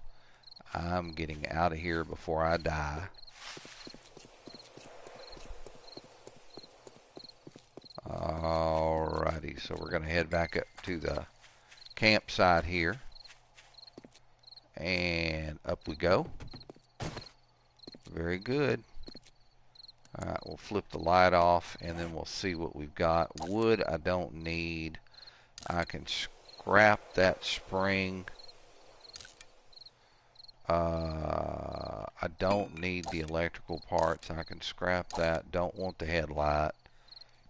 I'm getting out of here before I die. Alrighty, so we're going to head back up to the campsite here. And up we go. Very good. Alright, we'll flip the light off and then we'll see what we've got. Wood I don't need. I can scrap that spring. I don't need the electrical parts. I can scrap that. Don't want the headlight.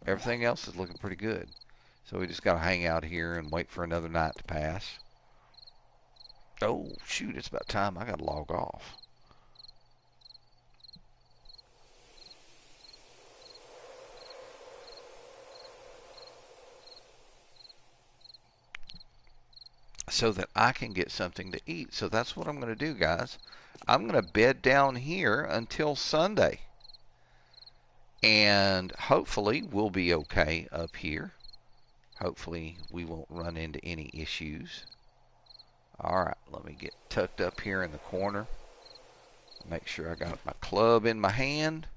Everything else is looking pretty good. So we just got to hang out here and wait for another night to pass. Oh, shoot, it's about time I got to log off. So that I can get something to eat. So that's what I'm going to do, guys. I'm going to bed down here until Sunday. And hopefully we'll be okay up here. Hopefully we won't run into any issues. Alright, let me get tucked up here in the corner. Make sure I got my club in my hand.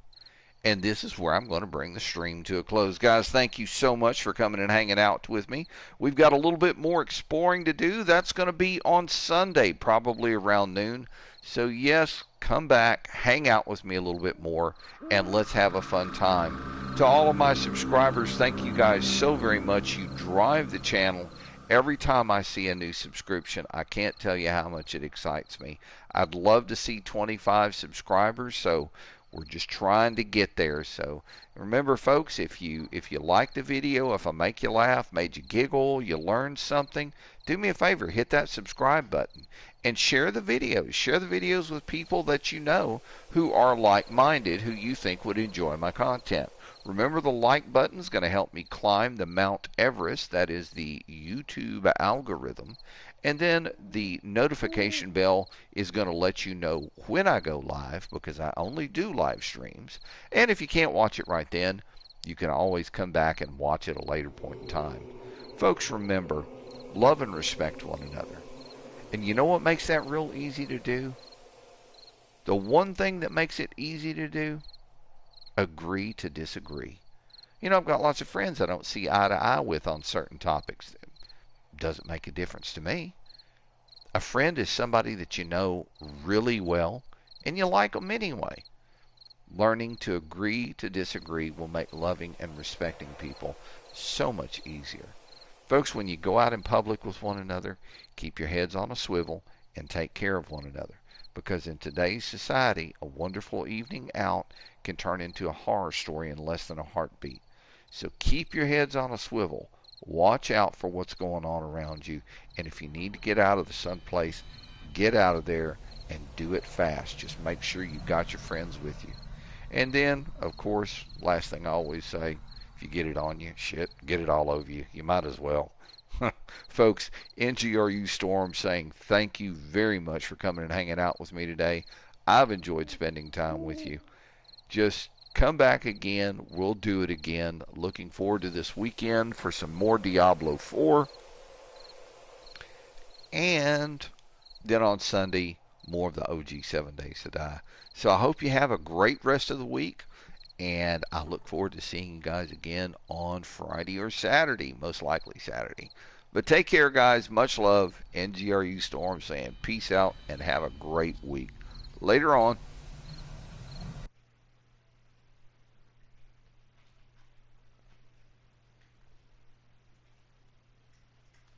And this is where I'm going to bring the stream to a close. Guys, thank you so much for coming and hanging out with me. We've got a little bit more exploring to do. That's going to be on Sunday, probably around noon. So, yes, come back, hang out with me a little bit more, and let's have a fun time. To all of my subscribers, thank you guys so very much. You drive the channel. Every time I see a new subscription, I can't tell you how much it excites me. I'd love to see 25 subscribers, so we're just trying to get there. So remember, folks, if you like the video, if I make you laugh, made you giggle, you learned something, do me a favor, hit that subscribe button and share the videos. Share the videos with people that you know who are like-minded, who you think would enjoy my content. Remember, the like button is going to help me climb the Mount Everest. That is the YouTube algorithm. And then the notification bell is going to let you know when I go live, because I only do live streams. And if you can't watch it right then, you can always come back and watch at a later point in time. Folks, remember, love and respect one another. And you know what makes that real easy to do? The one thing that makes it easy to do? Agree to disagree. You know, I've got lots of friends I don't see eye to eye with on certain topics. Doesn't make a difference to me. A friend is somebody that you know really well and you like them anyway. Learning to agree to disagree will make loving and respecting people so much easier. Folks, when you go out in public with one another, keep your heads on a swivel and take care of one another. Because in today's society, a wonderful evening out can turn into a horror story in less than a heartbeat. So keep your heads on a swivel. Watch out for what's going on around you. And if you need to get out of the someplace, get out of there and do it fast. Just make sure you've got your friends with you. And then, of course, last thing I always say, if you get it on you, shit, get it all over you. You might as well. Folks, NGRU Storm saying thank you very much for coming and hanging out with me today. I've enjoyed spending time with you. Just come back again. We'll do it again. Looking forward to this weekend for some more Diablo 4. And then on Sunday, more of the OG 7 Days to Die. So I hope you have a great rest of the week. And I look forward to seeing you guys again on Friday or Saturday, most likely Saturday. But take care, guys. Much love. NGRU Storm saying peace out and have a great week. Later on.